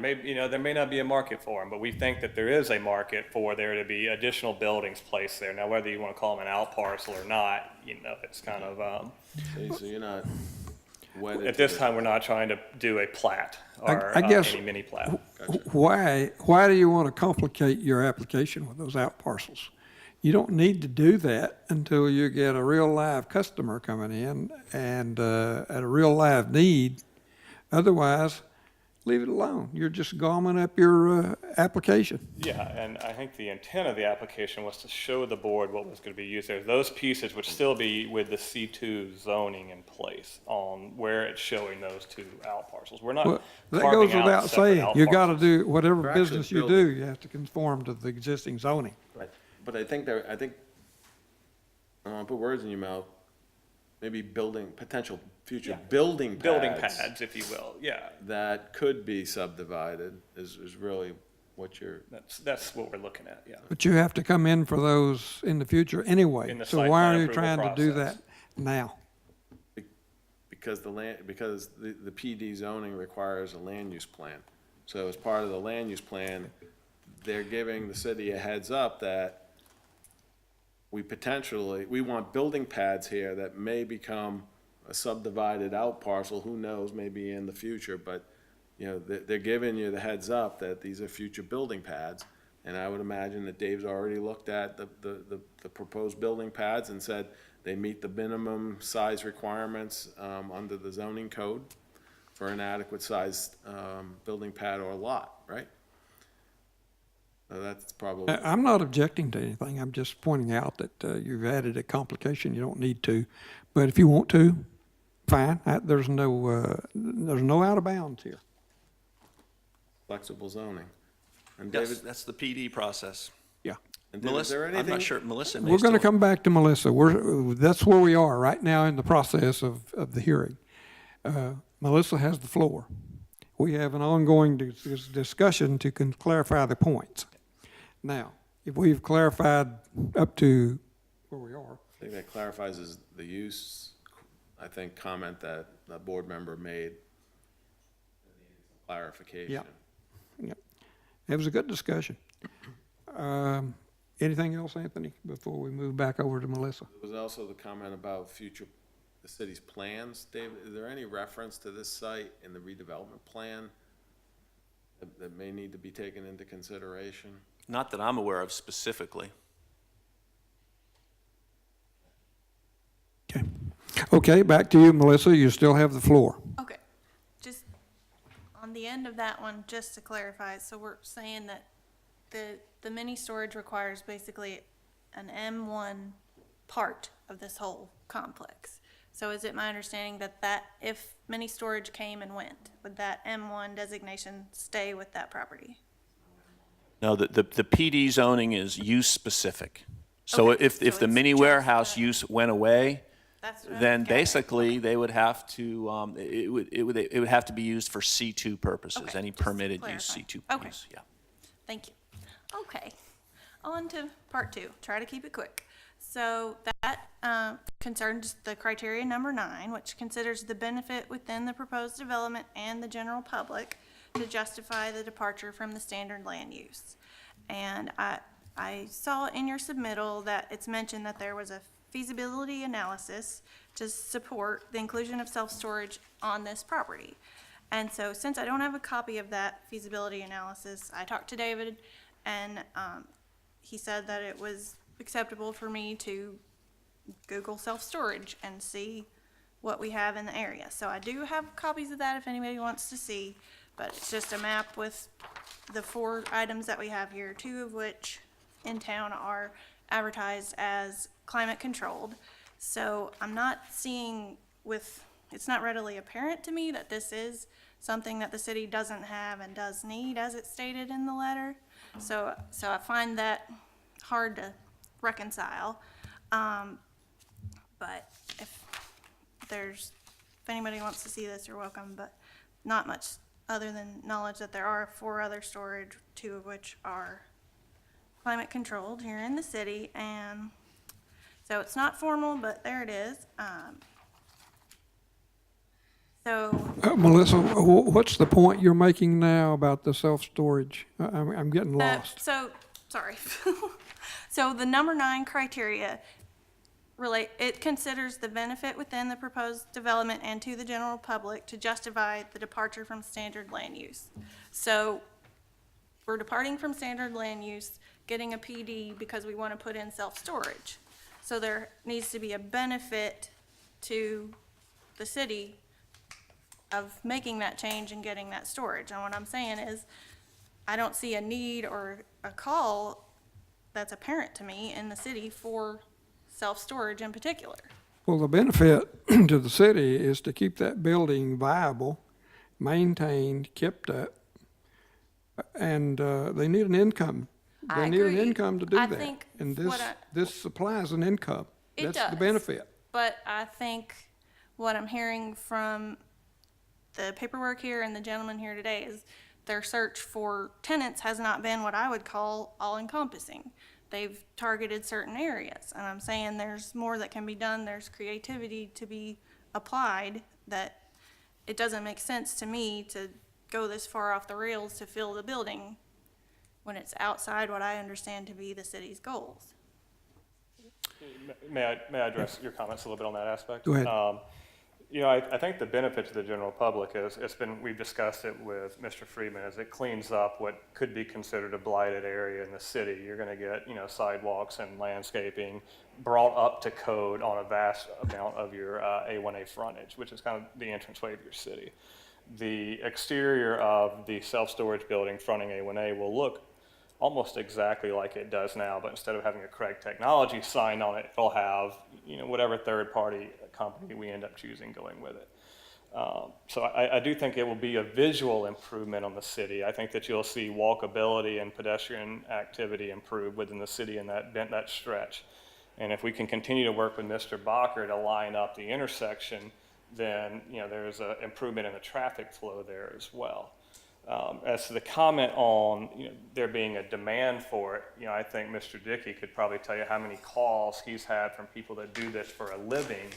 may not be a market for them, but we think that there is a market for there to be additional buildings placed there. Now, whether you want to call them an out parcel or not, it's kind of, See, so you're not wedded at to this the- time, we're not trying to do a plat or I guess- any mini plat. Why do you want to complicate your application with those out parcels? You don't need to do that until you get a real live customer coming in and at a real live need. Otherwise, leave it alone. You're just gauming up your application. Yeah, and I think the intent of the application was to show the board what was going to be used there. Those pieces would still be with the C2 zoning in place on where it's showing those two out parcels. We're not Well, that carving goes out without separate saying. out You got to parcels. do whatever They're actually business you do, building. you have to conform to the existing zoning. But I think I don't want to put words in your mouth, maybe potential future Yeah. building pads. Building pads, if you will, yeah. That could be subdivided is really what you're, That's what we're looking at, yeah. But you have to come in for those in the future anyway. In the So site why plan are you approval trying to do process. that now? because the PD zoning requires a land use plan. So as part of the land use plan, they're giving the city a heads up that we want building pads here that may become a subdivided out parcel, who knows, maybe in the future, but, they're giving you the heads up that these are future building pads. And I would imagine that Dave's already looked at the proposed building pads and said they meet the minimum size requirements, under the zoning code for an adequate sized, building pad or lot, right? So that's probably. I'm not objecting to anything. I'm just pointing out that you've added a complication you don't need to. But if you want to, fine. There's no out of bounds here. Flexible zoning. And Yes, David, that's the PD process. Yeah. and David, is there Melissa, I'm anything? not sure, Melissa may We're going to still- come back to Melissa. That's where we are right now in the process of the hearing. Melissa has the floor. We have an ongoing discussion to clarify the points. Now, if we've clarified up to where we are, I think that clarifies is the use, I think, comment that the board member made. Clarification. Yeah. It was a good discussion. Anything else, Anthony, before we move back over to Melissa? There was also the comment about the city's plans. David, is there any reference to this site in the redevelopment plan that may need to be taken into consideration? Not that I'm aware of specifically. Okay. Okay, back to you, Melissa. You still have the floor. Okay, just on the end of that one, just to clarify, so we're saying that the mini storage requires basically an M1 part of this whole complex. So is it my understanding that if mini storage came and went, would that M1 designation stay with that property? No, the PD zoning is use-specific. So Okay, if so the it's mini just warehouse that. use went away, That's what I'm then getting at. basically they would have to, it would have to be used for C2 purposes, Okay, any just to permitted use clarify. C2 Okay. use, yeah. Thank you. Okay, on to part two. Try to keep it quick. So that concerns the criteria number 9, which considers the benefit within the proposed development and the general public to justify the departure from the standard land use. And I saw in your submittal that it's mentioned that there was a feasibility analysis to support the inclusion of self-storage on this property. And so since I don't have a copy of that feasibility analysis, I talked to David, and he said that it was acceptable for me to Google self-storage and see what we have in the area. So I do have copies of that if anybody wants to see, but it's just a map with the 4 items that we have here, 2 of which in town are advertised as climate controlled. So I'm not seeing it's not readily apparent to me that this is something that the city doesn't have and does need, as it's stated in the letter. So I find that hard to reconcile. But if anybody wants to see this, you're welcome, but not much other than knowledge that there are 4 other storage, 2 of which are climate controlled here in the city, and so it's not formal, but there it is. Melissa, what's the point you're making now about the self-storage? I'm getting lost. Sorry. So the number 9 criteria it considers the benefit within the proposed development and to the general public to justify the departure from standard land use. So we're departing from standard land use, getting a PD because we want to put in self-storage. So there needs to be a benefit to the city of making that change and getting that storage. And what I'm saying is, I don't see a need or a call that's apparent to me in the city for self-storage in particular. Well, the benefit to the city is to keep that building viable, maintained, kept up, and they need an income. I They need an agree. income to do I that. think And what this supplies an income. It That's the does. benefit. But I think what I'm hearing from the paperwork here and the gentleman here today is their search for tenants has not been what I would call all-encompassing. They've targeted certain areas, and I'm saying there's more that can be done. There's creativity to be applied, that it doesn't make sense to me to go this far off the rails to fill the building when it's outside what I understand to be the city's goals. May I address your comments a little bit on that aspect? Go ahead. I think the benefit to the general public is, we've discussed it with Mr. Friedman, is it cleans up what could be considered a blighted area in the city. You're gonna get, sidewalks and landscaping brought up to code on a vast amount of your A1A frontage, which is kind of the entranceway of your city. The exterior of the self-storage building fronting A1A will look almost exactly like it does now, but instead of having a Craig Technology sign on it, it'll have, whatever third-party company we end up choosing going with it. So I do think it will be a visual improvement on the city. I think that you'll see walkability and pedestrian activity improve within the city in that stretch. And if we can continue to work with Mr. Bacher to line up the intersection, then, there's an improvement in the traffic flow there as well. As to the comment on there being a demand for it, I think Mr. Dickey could probably tell you how many calls he's had from people that do this for a living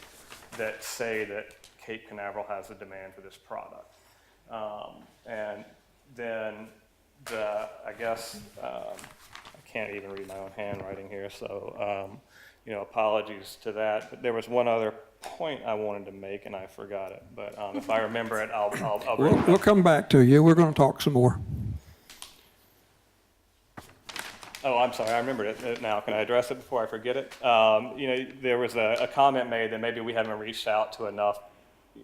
that say that Cape Canaveral has a demand for this product. And then I can't even read my own handwriting here, so apologies to that. But there was one other point I wanted to make and I forgot it, but if I remember it, I'll bring it We'll up. come back to you. We're going to talk some more. Oh, I'm sorry, I remembered it now. Can I address it before I forget it? There was a comment made that maybe we haven't reached out to enough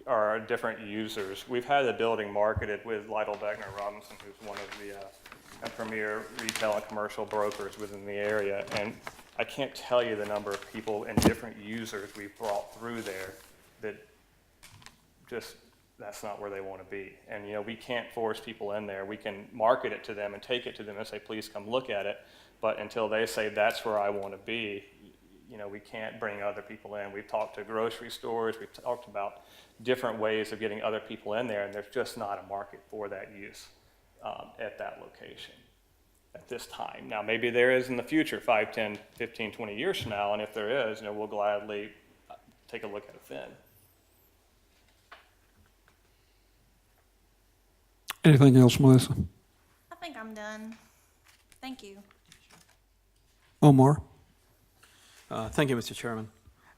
or different users. We've had the building marketed with Lytle Beckner Robinson, who's one of the premier retail and commercial brokers within the area, and I can't tell you the number of people and different users we've brought through there that just, that's not where they want to be. And, we can't force people in there. We can market it to them and take it to them and say, please come look at it. But until they say, that's where I want to be, we can't bring other people in. We've talked to grocery stores. We've talked about different ways of getting other people in there, and there's just not a market for that use at that location at this time. Now, maybe there is in the future, 5, 10, 15, 20 years from now, and if there is, we'll gladly take a look at it then. Anything else, Melissa? I think I'm done. Thank you. Omar? Thank you, Mr. Chairman.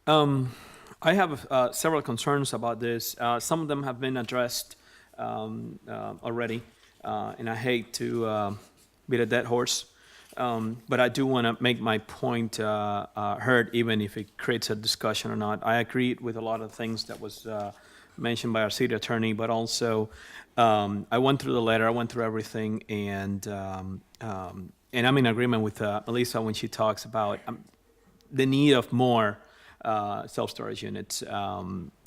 I have several concerns about this. Some of them have been addressed already, and I hate to beat a dead horse, but I do want to make my point heard, even if it creates a discussion or not. I agreed with a lot of things that was mentioned by our city attorney, but also I went through the letter, I went through everything, and I'm in agreement with Melissa when she talks about the need of more self-storage units.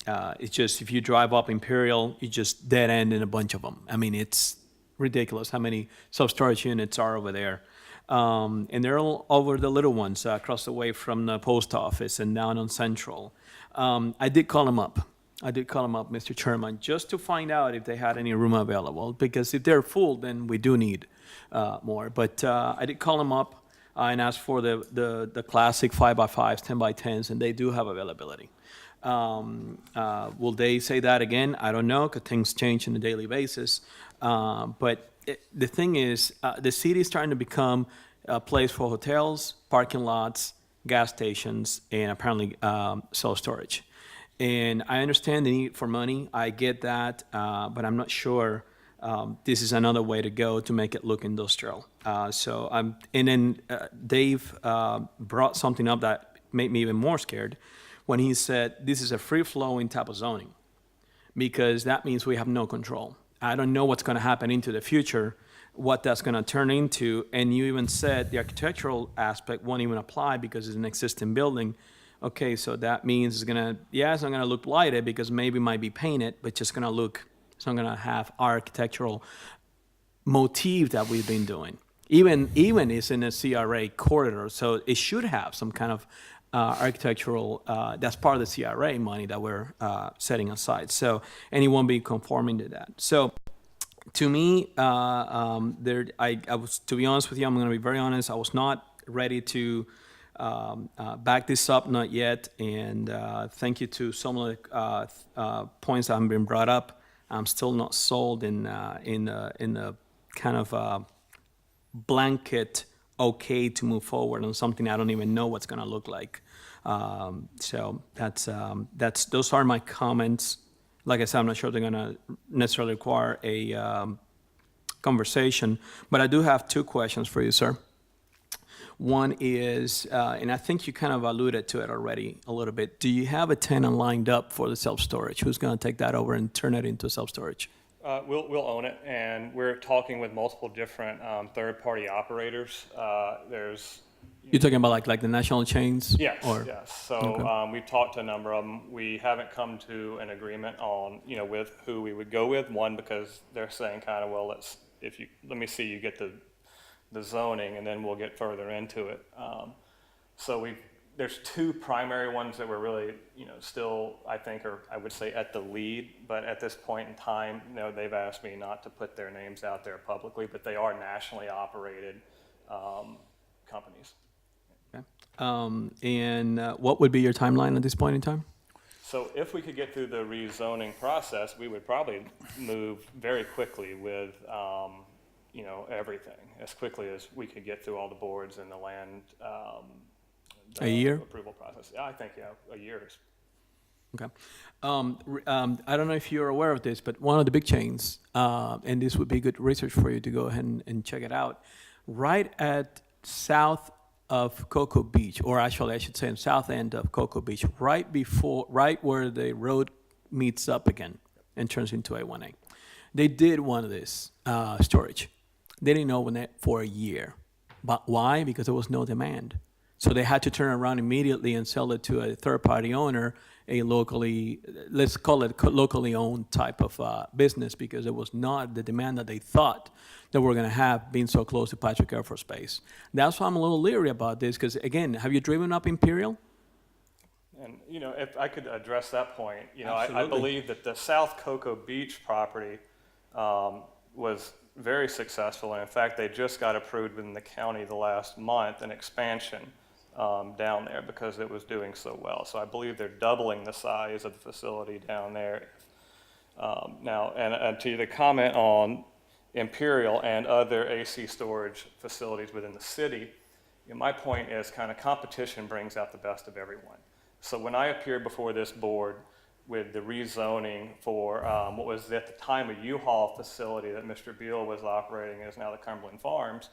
It's just, if you drive up Imperial, you just dead end in a bunch of them. I mean, it's ridiculous how many self-storage units are over there. And they're all over the little ones across the way from the post office and down on Central. I did call them up. Mr. Chairman, just to find out if they had any room available, because if they're full, then we do need more. But I did call them up and asked for the classic 5x5s, 10x10s, and they do have availability. Will they say that again? I don't know, because things change on a daily basis. But the thing is, the city is starting to become a place for hotels, parking lots, gas stations, and apparently self-storage. And I understand the need for money. I get that, but I'm not sure this is another way to go to make it look industrial. And then Dave brought something up that made me even more scared when he said this is a free-flowing type of zoning, because that means we have no control. I don't know what's going to happen into the future, what that's going to turn into. And you even said the architectural aspect won't even apply because it's an existing building. Okay, so that means it's not going to look lighted because maybe it might be painted, but it's not going to have architectural motif that we've been doing. Even it's in a CRA corridor, so it should have some kind of architectural, that's part of the CRA money that we're setting aside. So, and it won't be conforming to that. So, to me, I was, to be honest with you, I'm going to be very honest, I was not ready to back this up, not yet. And thank you to some of the points that have been brought up. I'm still not sold in the kind of blanket okay to move forward on something I don't even know what's going to look like. So those are my comments. Like I said, I'm not sure they're going to necessarily require a conversation, but I do have two questions for you, sir. One is, and I think you kind of alluded to it already a little bit. Do you have a tenant lined up for the self-storage? Who's going to take that over and turn it into self-storage? We'll own it, and we're talking with multiple different third-party operators. You're talking about like the national chains? Yes, Or? yes. So Okay. we've talked to a number of them. We haven't come to an agreement on, with who we would go with. One, because they're saying kind of, well, let me see you get the zoning, and then we'll get further into it. So there's two primary ones that we're really, still, I think, are, I would say, at the lead. But at this point in time, they've asked me not to put their names out there publicly, but they are nationally operated companies. Okay. And what would be your timeline at this point in time? So if we could get through the rezoning process, we would probably move very quickly with, everything, as quickly as we could get through all the boards and the land. A year? Approval process. Yeah, I think, a year is. Okay. I don't know if you're aware of this, but one of the big chains, and this would be good research for you to go ahead and check it out, right at south of Cocoa Beach, or actually I should say in south end of Cocoa Beach, right where the road meets up again and turns into A1A. They did one of this storage. They didn't open it for a year. But why? Because there was no demand. So they had to turn around immediately and sell it to a third-party owner, a locally, let's call it locally owned type of business, because it was not the demand that they thought that we're going to have being so close to Patrick Air Force Base. That's why I'm a little leery about this, because, again, have you driven up Imperial? And, if I could address that point, I Absolutely. believe that the South Cocoa Beach property was very successful. And in fact, they just got approved in the county the last month, an expansion down there because it was doing so well. So I believe they're doubling the size of the facility down there. Now, and to the comment on Imperial and other AC storage facilities within the city, my point is kind of competition brings out the best of everyone. So when I appeared before this board with the rezoning for what was at the time a U-Haul facility that Mr. Beal was operating, is now the Cumberland Farms,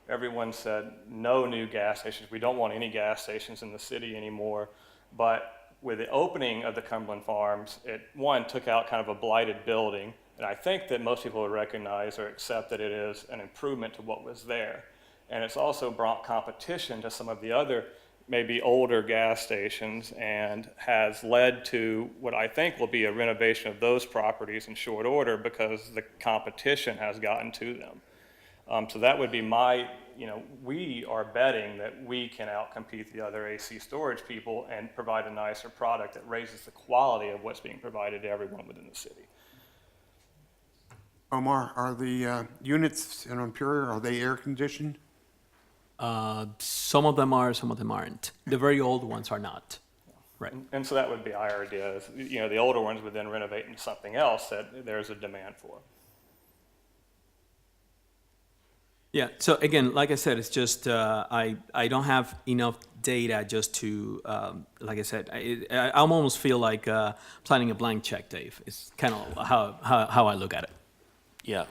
everyone said no new gas stations. We don't want any gas stations in the city anymore. But with the opening of the Cumberland Farms, it, one, took out kind of a blighted building. And I think that most people would recognize or accept that it is an improvement to what was there. And it's also brought competition to some of the other maybe older gas stations and has led to what I think will be a renovation of those properties in short order because the competition has gotten to them. So that would be my, we are betting that we can outcompete the other AC storage people and provide a nicer product that raises the quality of what's being provided to everyone within the city. Omar, are the units in Ontario, are they air conditioned? Some of them are, some of them aren't. The very old ones are not. Right. And so that would be our idea is, the older ones would then renovate into something else that there's a demand for. Yeah, so again, like I said, it's just, I don't have enough data just to, like I said, I almost feel like planning a blank check, Dave. It's kind of how I look at it. Yeah.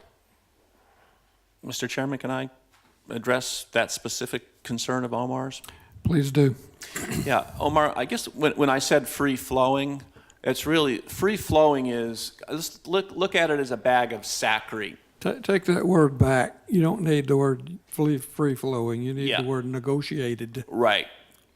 Mr. Chairman, can I address that specific concern of Omar's? Please do. Yeah, Omar, I guess when I said free-flowing, it's really, free-flowing is, let's look at it as a bag of saccharin. Take that word back. You don't need the word free-flowing. You need Yeah. the word negotiated. Right.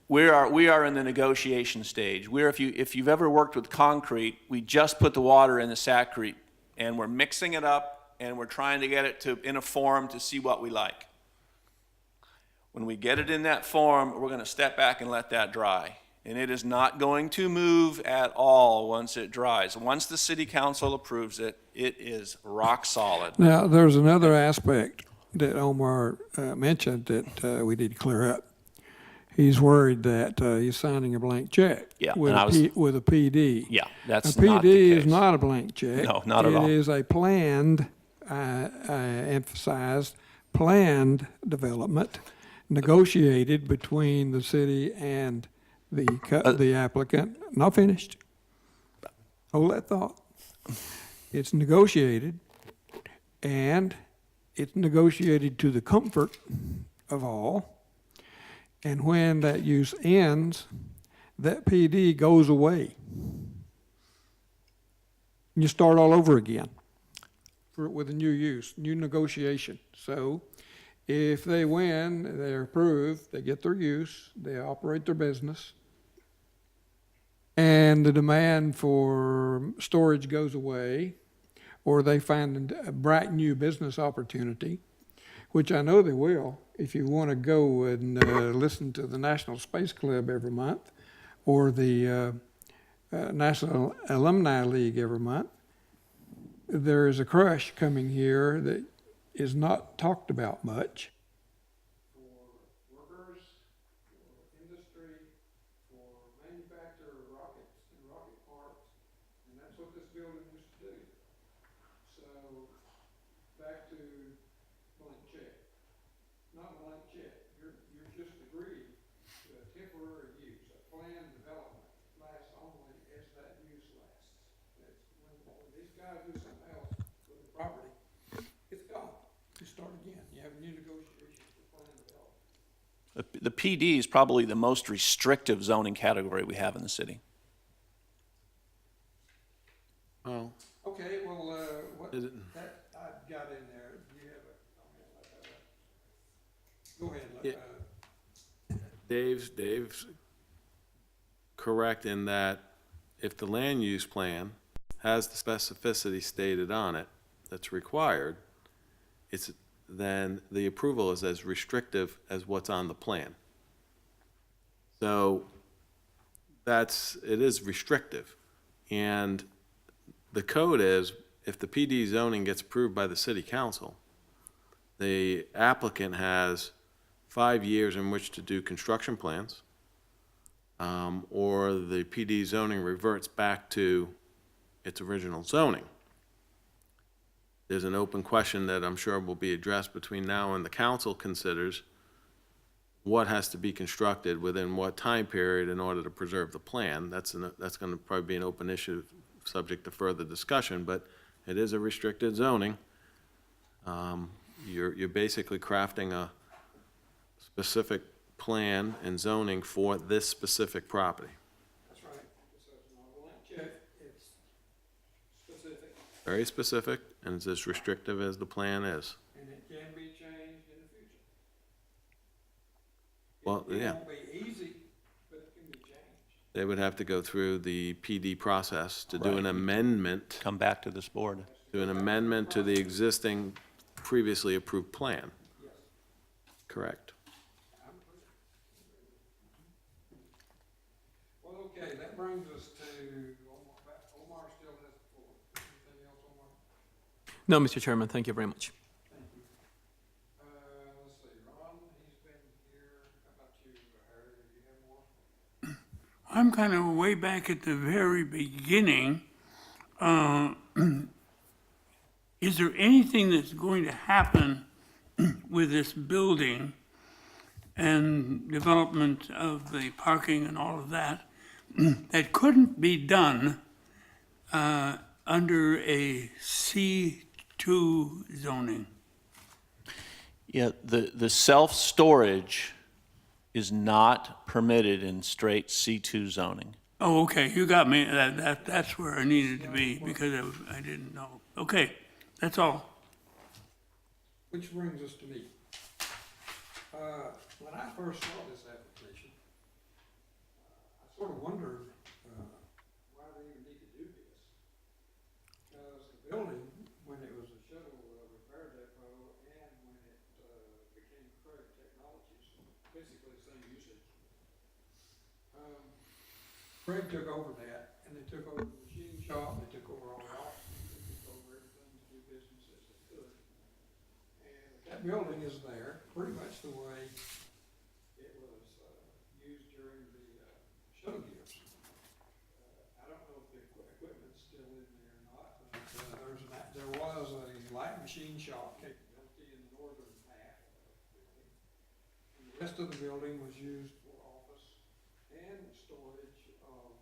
We are in the negotiation stage. If you've ever worked with concrete, we just put the water in the saccharin, and we're mixing it up, and we're trying to get it in a form to see what we like. When we get it in that form, we're going to step back and let that dry. And it is not going to move at all once it dries. Once the city council approves it, it is rock solid. Now, there's another aspect that Omar mentioned that we need to clear up. He's worried that he's signing a blank check Yeah, with, and with a PD. Yeah, that's A not the PD is case. not a blank check. No, not at all. It is a planned, I emphasized, planned development negotiated between the city and the applicant. Not finished. Hold that thought. It's negotiated, and it's negotiated to the comfort of all. And when that use ends, that PD goes away. You start all over again with a new use, new negotiation. So if they win, they're approved, they get their use, they operate their business, and the demand for storage goes away, or they find a bright new business opportunity, which I know they will. If you want to go and listen to the National Space Club every month, or the National Alumni League every month, there is a crush coming here that is not talked about much. For workers, for industry, for manufacture of rockets and rocket parts, and that's what this building used to do. So, back to blank check. Not a blank check. You're just agreed to a temporary use, a planned development lasts only as that use lasts. That's when these guys do something else with the property, it's gone. You start again. You have new negotiations for planned development. The PD is probably the most restrictive zoning category we have in the city. Well, Okay, well, what, Is it- that, I got in there. Do you have a comment? Go ahead. Yeah. Dave's correct in that if the land use plan has the specificity stated on it that's required, then the approval is as restrictive as what's on the plan. So it is restrictive. And the code is, if the PD zoning gets approved by the city council, the applicant has 5 years in which to do construction plans, or the PD zoning reverts back to its original zoning. There's an open question that I'm sure will be addressed between now and the council considers what has to be constructed within what time period in order to preserve the plan. That's going to probably be an open issue subject to further discussion, but it is a restricted zoning. You're basically crafting a specific plan and zoning for this specific property. That's right. So it's not a blank check, it's specific, Very specific, and it's as restrictive as the plan is. and it can be changed in the future. Well, It yeah. won't be easy They would have to go through the PD process to do an Right. amendment, Come back to this board. do an amendment to the existing previously approved plan. Correct. Well, okay, that brings us to, Omar still has the floor. Anything else, Omar? No, Mr. Chairman, thank you very much. Thank you. Let's see, Ron, he's been here, how about you, Harry, do you have more? I'm kind of way back at the very beginning. Is there anything that's going to happen with this building and development of the parking and all of that that couldn't be done under a C2 zoning? Yeah, the self-storage is not permitted in straight C2 zoning. Oh, okay, you got me. That's where I needed to be because I didn't know. Okay, that's all. Which brings us to me. When I first saw this application, I sort of wondered why they even need to do this. Because the building, when it was a shuttle repair depot and when it became Craig Technologies, basically the same usage. Craig took over that, and they took over the machine shop, they took over all the offices, they took over everything to do business as they could. And that building is there, pretty much the way it was used during the shuttle years. I don't know if the equipment's still in there or not, but there was a light machine shop capability in the northern half of the building. And the rest of the building was used for office and storage of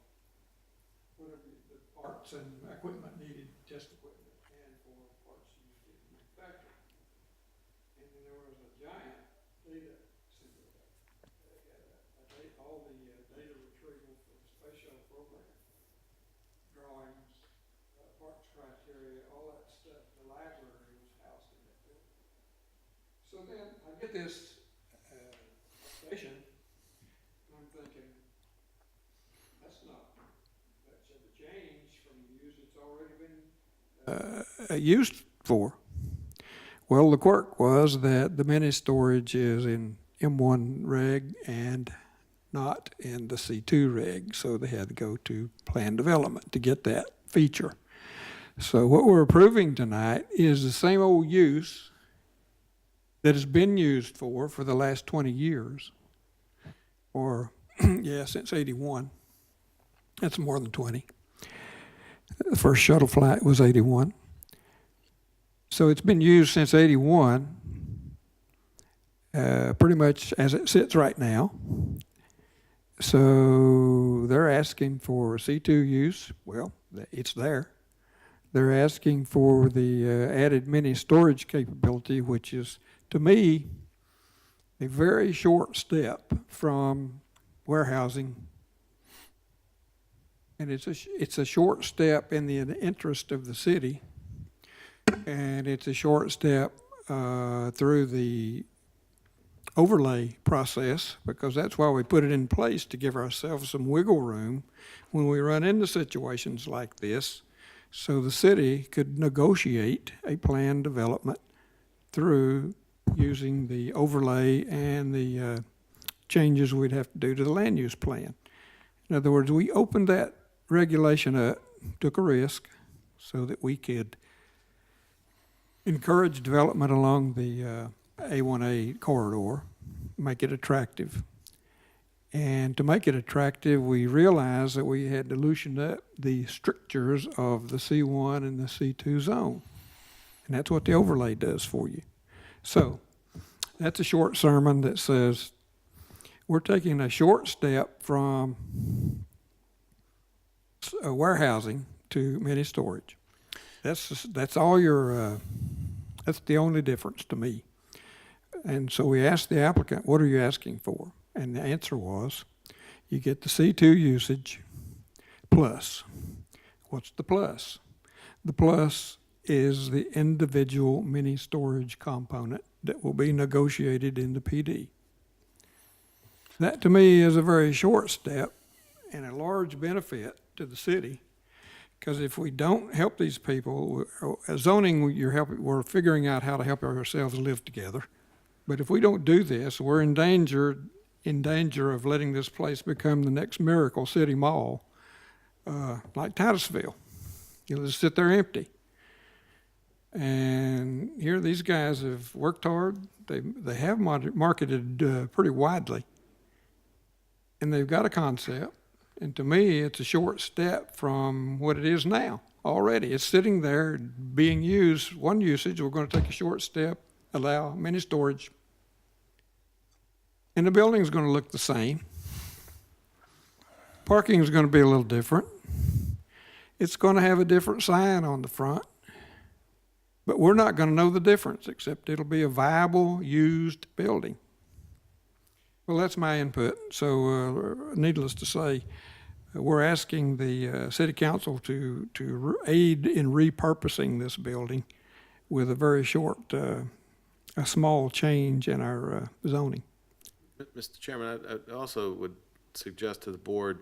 whatever the parts and equipment needed, test equipment, and for parts used in manufacturing. And then there was a giant data center there. They had all the data retrieval for the space shuttle program, drawings, parts criteria, all that stuff. The library was housed in that building. So then I get this station, and I'm thinking, that's not, that should have changed from the use it's already been used for. Well, the quirk was that the mini storage is in M1 reg and not in the C2 reg, so they had to go to plan development to get that feature. So what we're approving tonight is the same old use that has been used for the last 20 years, or yeah, since 81. That's more than 20. The first shuttle flight was 81. So it's been used since 81, pretty much as it sits right now. So they're asking for C2 use. Well, it's there. They're asking for the added mini storage capability, which is, to me, a very short step from warehousing. And it's a short step in the interest of the city. And it's a short step through the overlay process, because that's why we put it in place, to give ourselves some wiggle room when we run into situations like this, so the city could negotiate a plan development through using the overlay and the changes we'd have to do to the land use plan. In other words, we opened that regulation up, took a risk so that we could encourage development along the A1A corridor, make it attractive. And to make it attractive, we realized that we had to loosen up the strictures of the C1 and the C2 zone. And that's what the overlay does for you. So that's a short sermon that says we're taking a short step from warehousing to mini storage. That's all your, that's the only difference to me. And so we asked the applicant, what are you asking for? And the answer was, you get the C2 usage plus. What's the plus? The plus is the individual mini storage component that will be negotiated in the PD. That to me is a very short step, and a large benefit to the city. Because if we don't help these people, zoning, we're figuring out how to help ourselves live together. But if we don't do this, we're in danger of letting this place become the next Miracle City Mall, like Titusville. It'll just sit there empty. And here these guys have worked hard. They have marketed pretty widely. And they've got a concept. And to me, it's a short step from what it is now already. It's sitting there being used, one usage. We're going to take a short step, allow mini storage. And the building's going to look the same. Parking is going to be a little different. It's going to have a different sign on the front. But we're not going to know the difference, except it'll be a viable, used building. Well, that's my input. So needless to say, we're asking the city council to aid in repurposing this building with a very short, a small change in our zoning. Mr. Chairman, I also would suggest to the board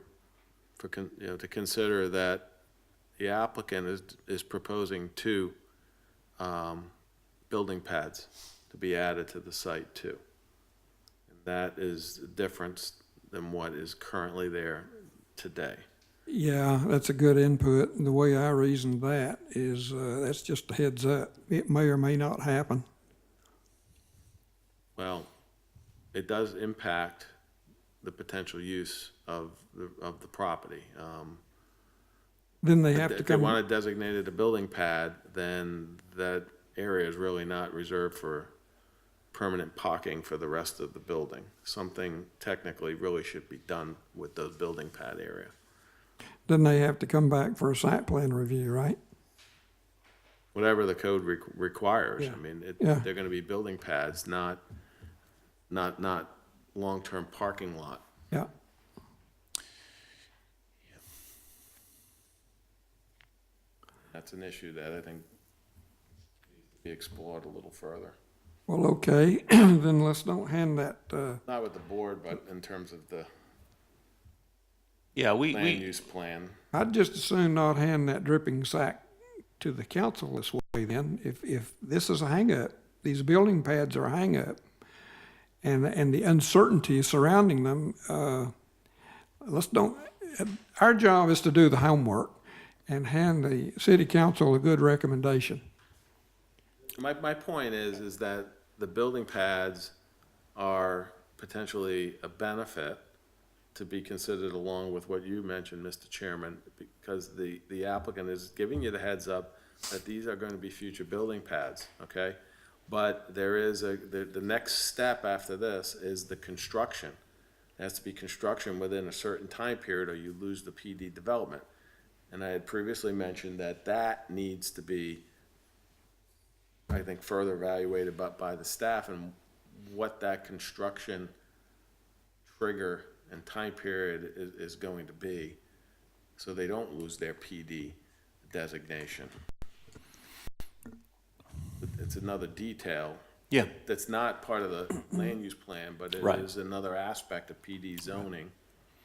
to consider that the applicant is proposing 2 building pads to be added to the site too. And that is a difference than what is currently there today. Yeah, that's a good input. And the way I reason that is that's just a heads up. It may or may not happen. Well, it does impact the potential use of the property. Then they have to If they come. want to designate it a building pad, then that area is really not reserved for permanent parking for the rest of the building. Something technically really should be done with those building pad area. Then they have to come back for a site plan review, right? Whatever the code requires. Yeah. I mean, Yeah. they're going to be building pads, not long-term parking lot. Yeah. That's an issue that I think needs to be explored a little further. Well, okay, then let's don't hand that, Not with the board, but in terms of the Yeah, land use plan. I'd just as soon not hand that dripping sack to the council this way then. If this is a hang-up, these building pads are a hang-up, and the uncertainty surrounding them, our job is to do the homework and hand the city council a good recommendation. My point is that the building pads are potentially a benefit to be considered along with what you mentioned, Mr. Chairman, because the applicant is giving you the heads up that these are going to be future building pads, okay? But there is the next step after this is the construction. It has to be construction within a certain time period or you lose the PD development. And I had previously mentioned that needs to be, I think, further evaluated by the staff and what that construction trigger and time period is going to be, so they don't lose their PD designation. It's another detail. Yeah. That's not part of the land use plan, but it Right. is another aspect of PD zoning.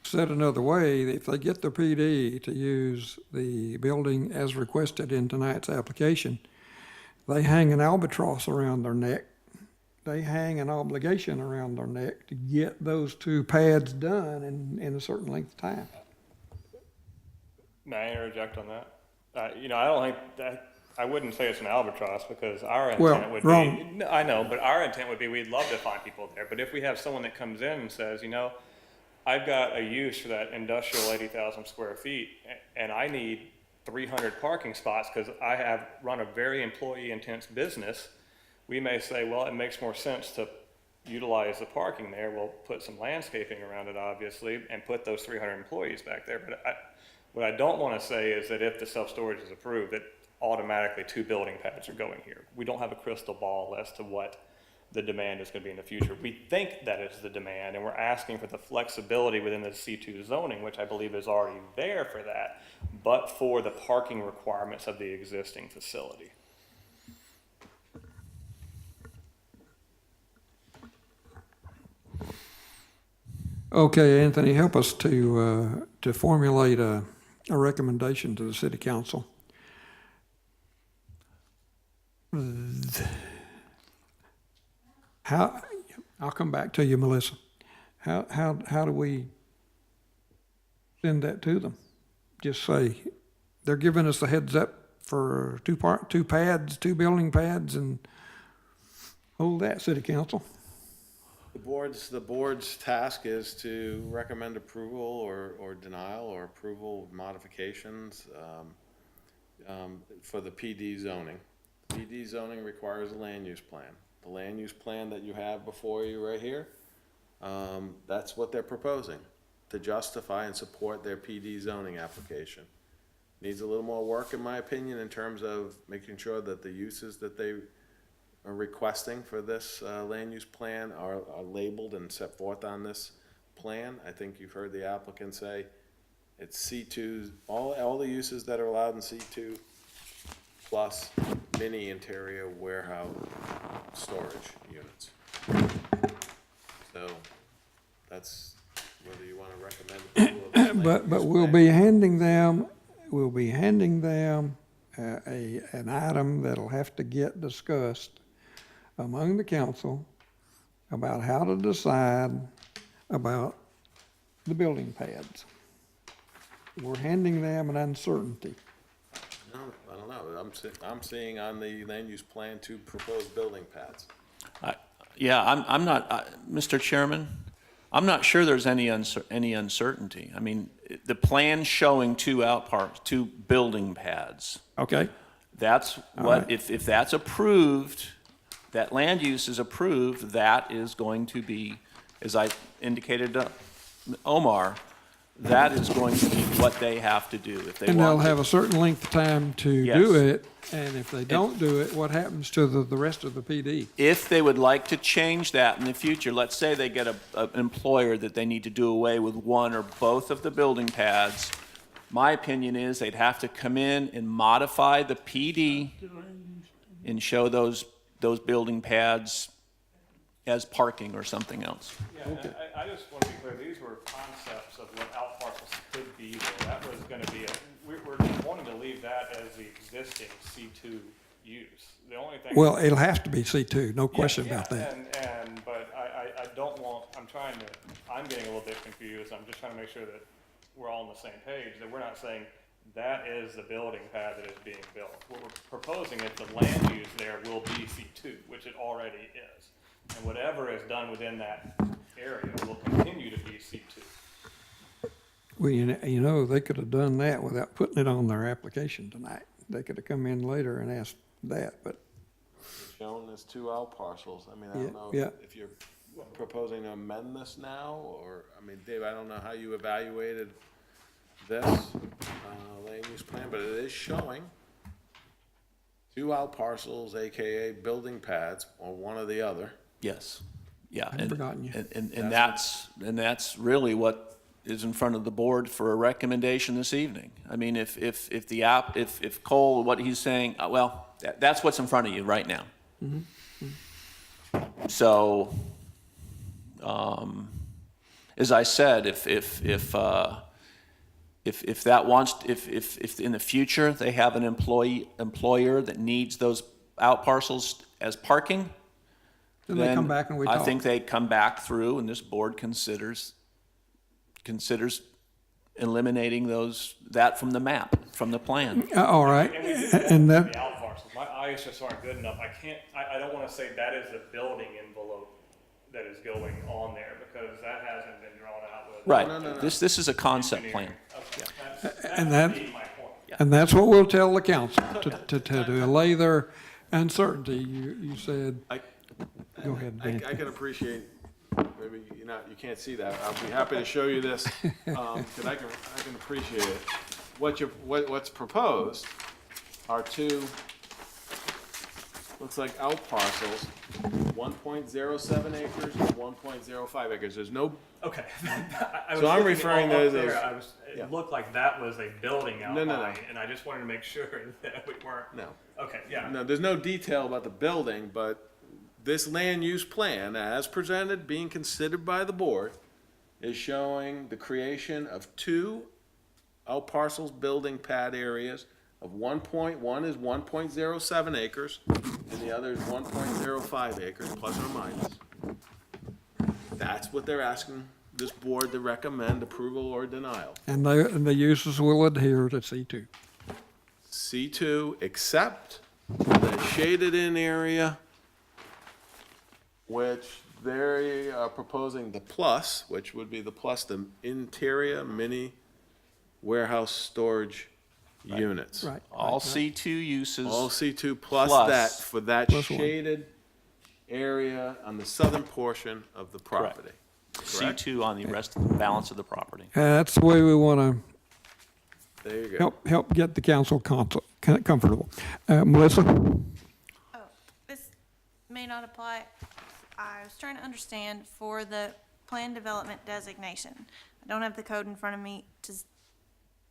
Said another way, if they get the PD to use the building as requested in tonight's application, they hang an albatross around their neck. They hang an obligation around their neck to get those 2 pads done in a certain length of time. May I interject on that? I don't think that, I wouldn't say it's an albatross because our Well, intent would wrong. be, no, I know, but our intent would be, we'd love to find people there. But if we have someone that comes in and says, I've got a use for that industrial 80,000 square feet and I need 300 parking spots because I have run a very employee intense business, we may say, well, it makes more sense to utilize the parking there. We'll put some landscaping around it, obviously, and put those 300 employees back there. But what I don't want to say is that if the self-storage is approved, that automatically 2 building pads are going here. We don't have a crystal ball as to what the demand is going to be in the future. We think that is the demand, and we're asking for the flexibility within the C2 zoning, which I believe is already there for that, but for the parking requirements of the existing facility. Okay, Anthony, help us to formulate a recommendation to the city council. How, I'll come back to you, Melissa. How do we send that to them? Just say, they're giving us the heads up for two building pads, and hold that, city council. The board's task is to recommend approval or denial or approval of modifications for the PD zoning. PD zoning requires a land use plan. The land use plan that you have before you right here, that's what they're proposing to justify and support their PD zoning application. Needs a little more work, in my opinion, in terms of making sure that the uses that they are requesting for this land use plan are labeled and set forth on this plan. I think you've heard the applicant say it's C2, all the uses that are allowed in C2 plus mini interior warehouse storage units. So that's whether you want to recommend approval of this land But use we'll plan. be handing them an item that'll have to get discussed among the council about how to decide about the building pads. We're handing them an uncertainty. No, I don't know. I'm seeing on the land use plan two proposed building pads. Yeah, I'm not, Mr. Chairman, I'm not sure there's any uncertainty. I mean, the plan showing two building pads. Okay? That's All what, right. if that's approved, that land use is approved, that is going to be, as I indicated to Omar, that is going to be what they have to do. If they And they'll want have to, a certain length of time to Yes. do it, and if they don't do it, what happens to the rest of the PD? if they would like to change that in the future, let's say they get an employer that they need to do away with one or both of the building pads, my opinion is they'd have to come in and modify the PD and show those building pads as parking or something else. Yeah, and I just want to be clear, these were concepts of what out parcels could be there. That was gonna be we're wanting to leave that as the existing C2 use. The only thing. Well, it'll have to be C2, no question Yeah, about that. But I don't want, I'm getting a little bit confused. I'm just trying to make sure that we're all on the same page, that we're not saying that is the building pad that is being built. What we're proposing is the land use there will be C2, which it already is. And whatever is done within that area will continue to be C2. Well, you know, they could have done that without putting it on their application tonight. They could have come in later and asked that, but Shown as two out parcels. I mean, I Yeah, don't know yeah. if you're proposing to amend this now, or, I mean, Dave, I don't know how you evaluated this land use plan, but it is showing two out parcels, AKA building pads, or one or the other. Yes, yeah. I'd forgotten you. And that's really what is in front of the board for a recommendation this evening. I mean, if Cole, what he's saying, well, that's what's in front of you right now. So, as I said, if in the future they have an employer that needs those out parcels as parking, then they come back and we talk. I think they come back through and this board considers eliminating that from the map, from the plan. All right, And we do and want that, the out parcels. My eyes just aren't good enough. I don't want to say that is the building envelope that is going on there, because that hasn't been drawn out with. Right, this is a concept plan. Okay. And That that- would be my point. and that's what we'll tell the council, to allay their uncertainty. You said, go ahead, I Dan. can appreciate, maybe you can't see that. I'll be happy to show you this, because I can appreciate it. What's proposed are two, looks like out parcels, 1.07 acres and 1.05 acres. There's no, Okay. So I'm referring to those- It looked like that was a building No, no. outline, and I just wanted to make sure that we weren't. no. Okay, yeah. No, there's no detail about the building, but this land use plan, as presented, being considered by the board, is showing the creation of two outparcels building pad areas of one is 1.07 acres, and the other is 1.05 acres, plus or minus. That's what they're asking this board to recommend approval or denial. And the uses will adhere to C2. C2, except the shaded-in area, which they are proposing the plus, which would be the interior mini warehouse storage units. Right. All C2 uses. All C2 plus Plus. that, for that Plus one. shaded area on the southern portion of the property. Correct? C2 on the rest of the balance of the property. That's the way we want There you to go. help get the council comfortable. Melissa? Oh, this may not apply. I was trying to understand for the plan development designation. I don't have the code in front of me.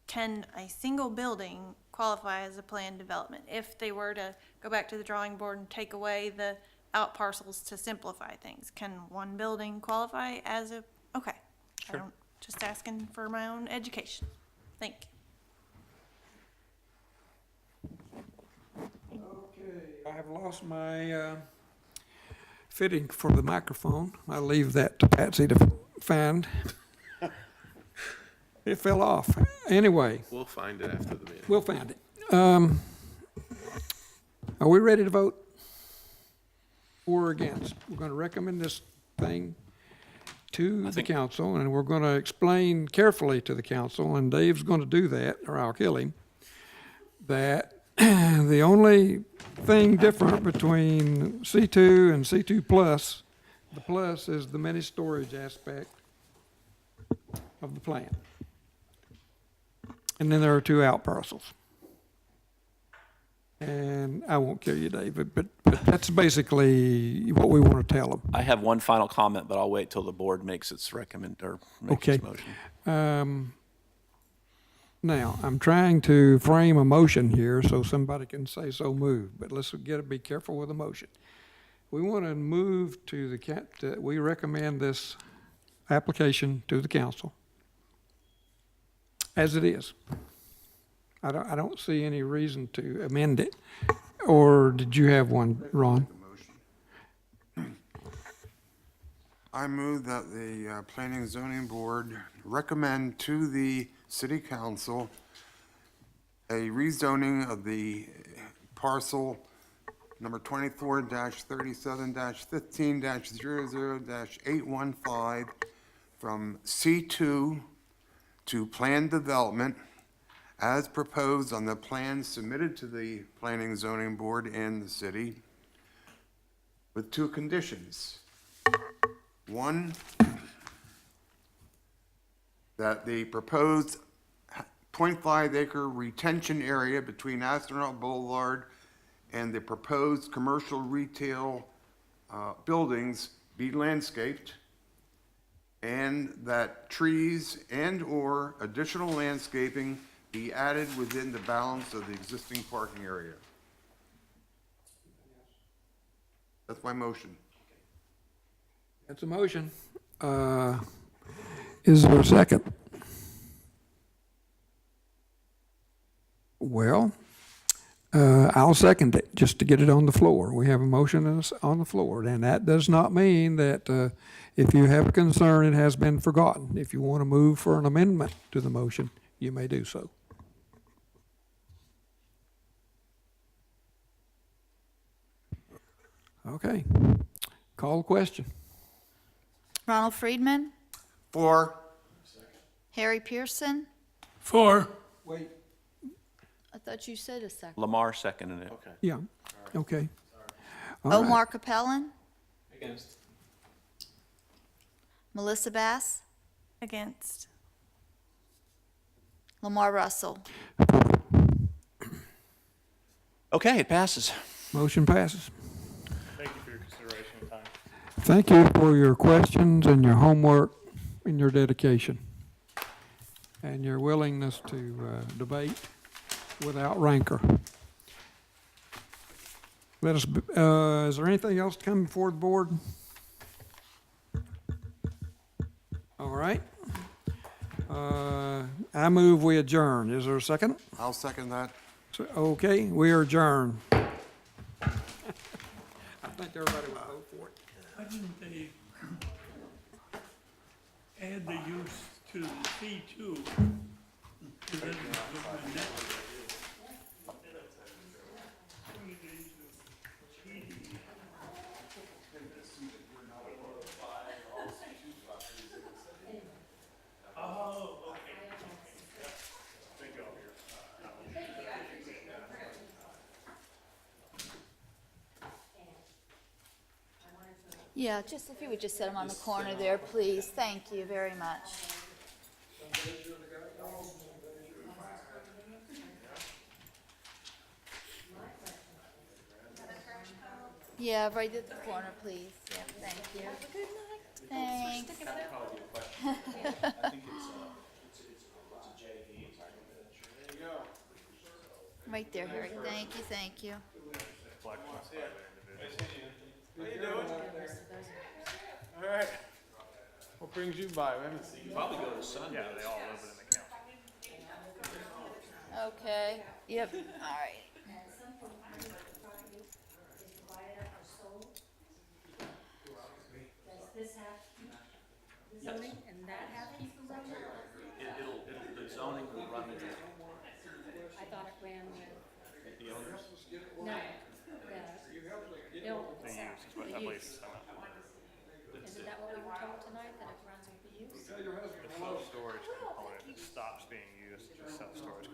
Can a single building qualify as a plan development? If they were to go back to the drawing board and take away the out parcels to simplify things, can one building qualify as a, okay. I don't, just asking for my own education. Thank you. Okay, I have lost my fitting for the microphone. I'll leave that to Patsy to find. It fell off. Anyway, We'll find it after the meeting. we'll find it. Are we ready to vote? Or against? We're going to recommend this thing to the council, and we're going to explain carefully to the council, and Dave's going to do that, or I'll kill him, that the only thing different between C2 and C2 plus, the plus is the mini storage aspect of the plan. And then there are two out parcels. And I won't kill you, David, but that's basically what we want to tell them. I have one final comment, but I'll wait till the board makes its makes its motion. Now, I'm trying to frame a motion here so somebody can say so moved, but let's be careful with the motion. We want to move to that we recommend this application to the council as it is. I don't see any reason to amend it. Or did you have one, Ron? I move that the Planning and Zoning Board recommend to the City Council a rezoning of the parcel number 24-37-15-00-815 from C2 to planned development as proposed on the plan submitted to the Planning and Zoning Board and the city with two conditions. One, that the proposed 0.5 acre retention area between Astronaut Boulevard and the proposed commercial retail buildings be landscaped, and that trees and/or additional landscaping be added within the balance of the existing parking area. That's my motion. That's a motion. Is there a second? Well, I'll second it, just to get it on the floor. We have a motion on the floor, and that does not mean that if you have a concern, it has been forgotten. If you want to move for an amendment to the motion, you may do so. Okay. Call the question. Ronald Friedman, For, Harry Pearson. For, Wait. I thought you said a second. Lamar seconded it. Yeah, okay. All right. Omar Capellan, Against. Melissa Bass, Against. Lamar Russell. Okay, it passes. Motion passes. Thank you for your consideration and time. Thank you for your questions and your homework and your dedication and your willingness to debate without rancor. Is there anything else to come before the board? All right. I move we adjourn. Is there a second? I'll second that. Okay, we are adjourned. I think everybody will vote for it. Why didn't they add the use to the C2? And then the next- Yeah, just if you would just set them on the corner there, please. Thank you very much. Yeah, right at the corner, please. Yeah, thank you. Thanks. Right there, Harry. Thank you, thank you. All right. What brings you by? We haven't seen you. Probably go to Sunday. Yeah, they all live in the county. Okay, yep, all right. The zoning will run it. I thought it ran with. The owners? No, the bill The use itself, is what I the believe. use. Isn't that what we were told tonight, that it runs with the use? The self-storage component stops being used as self-storage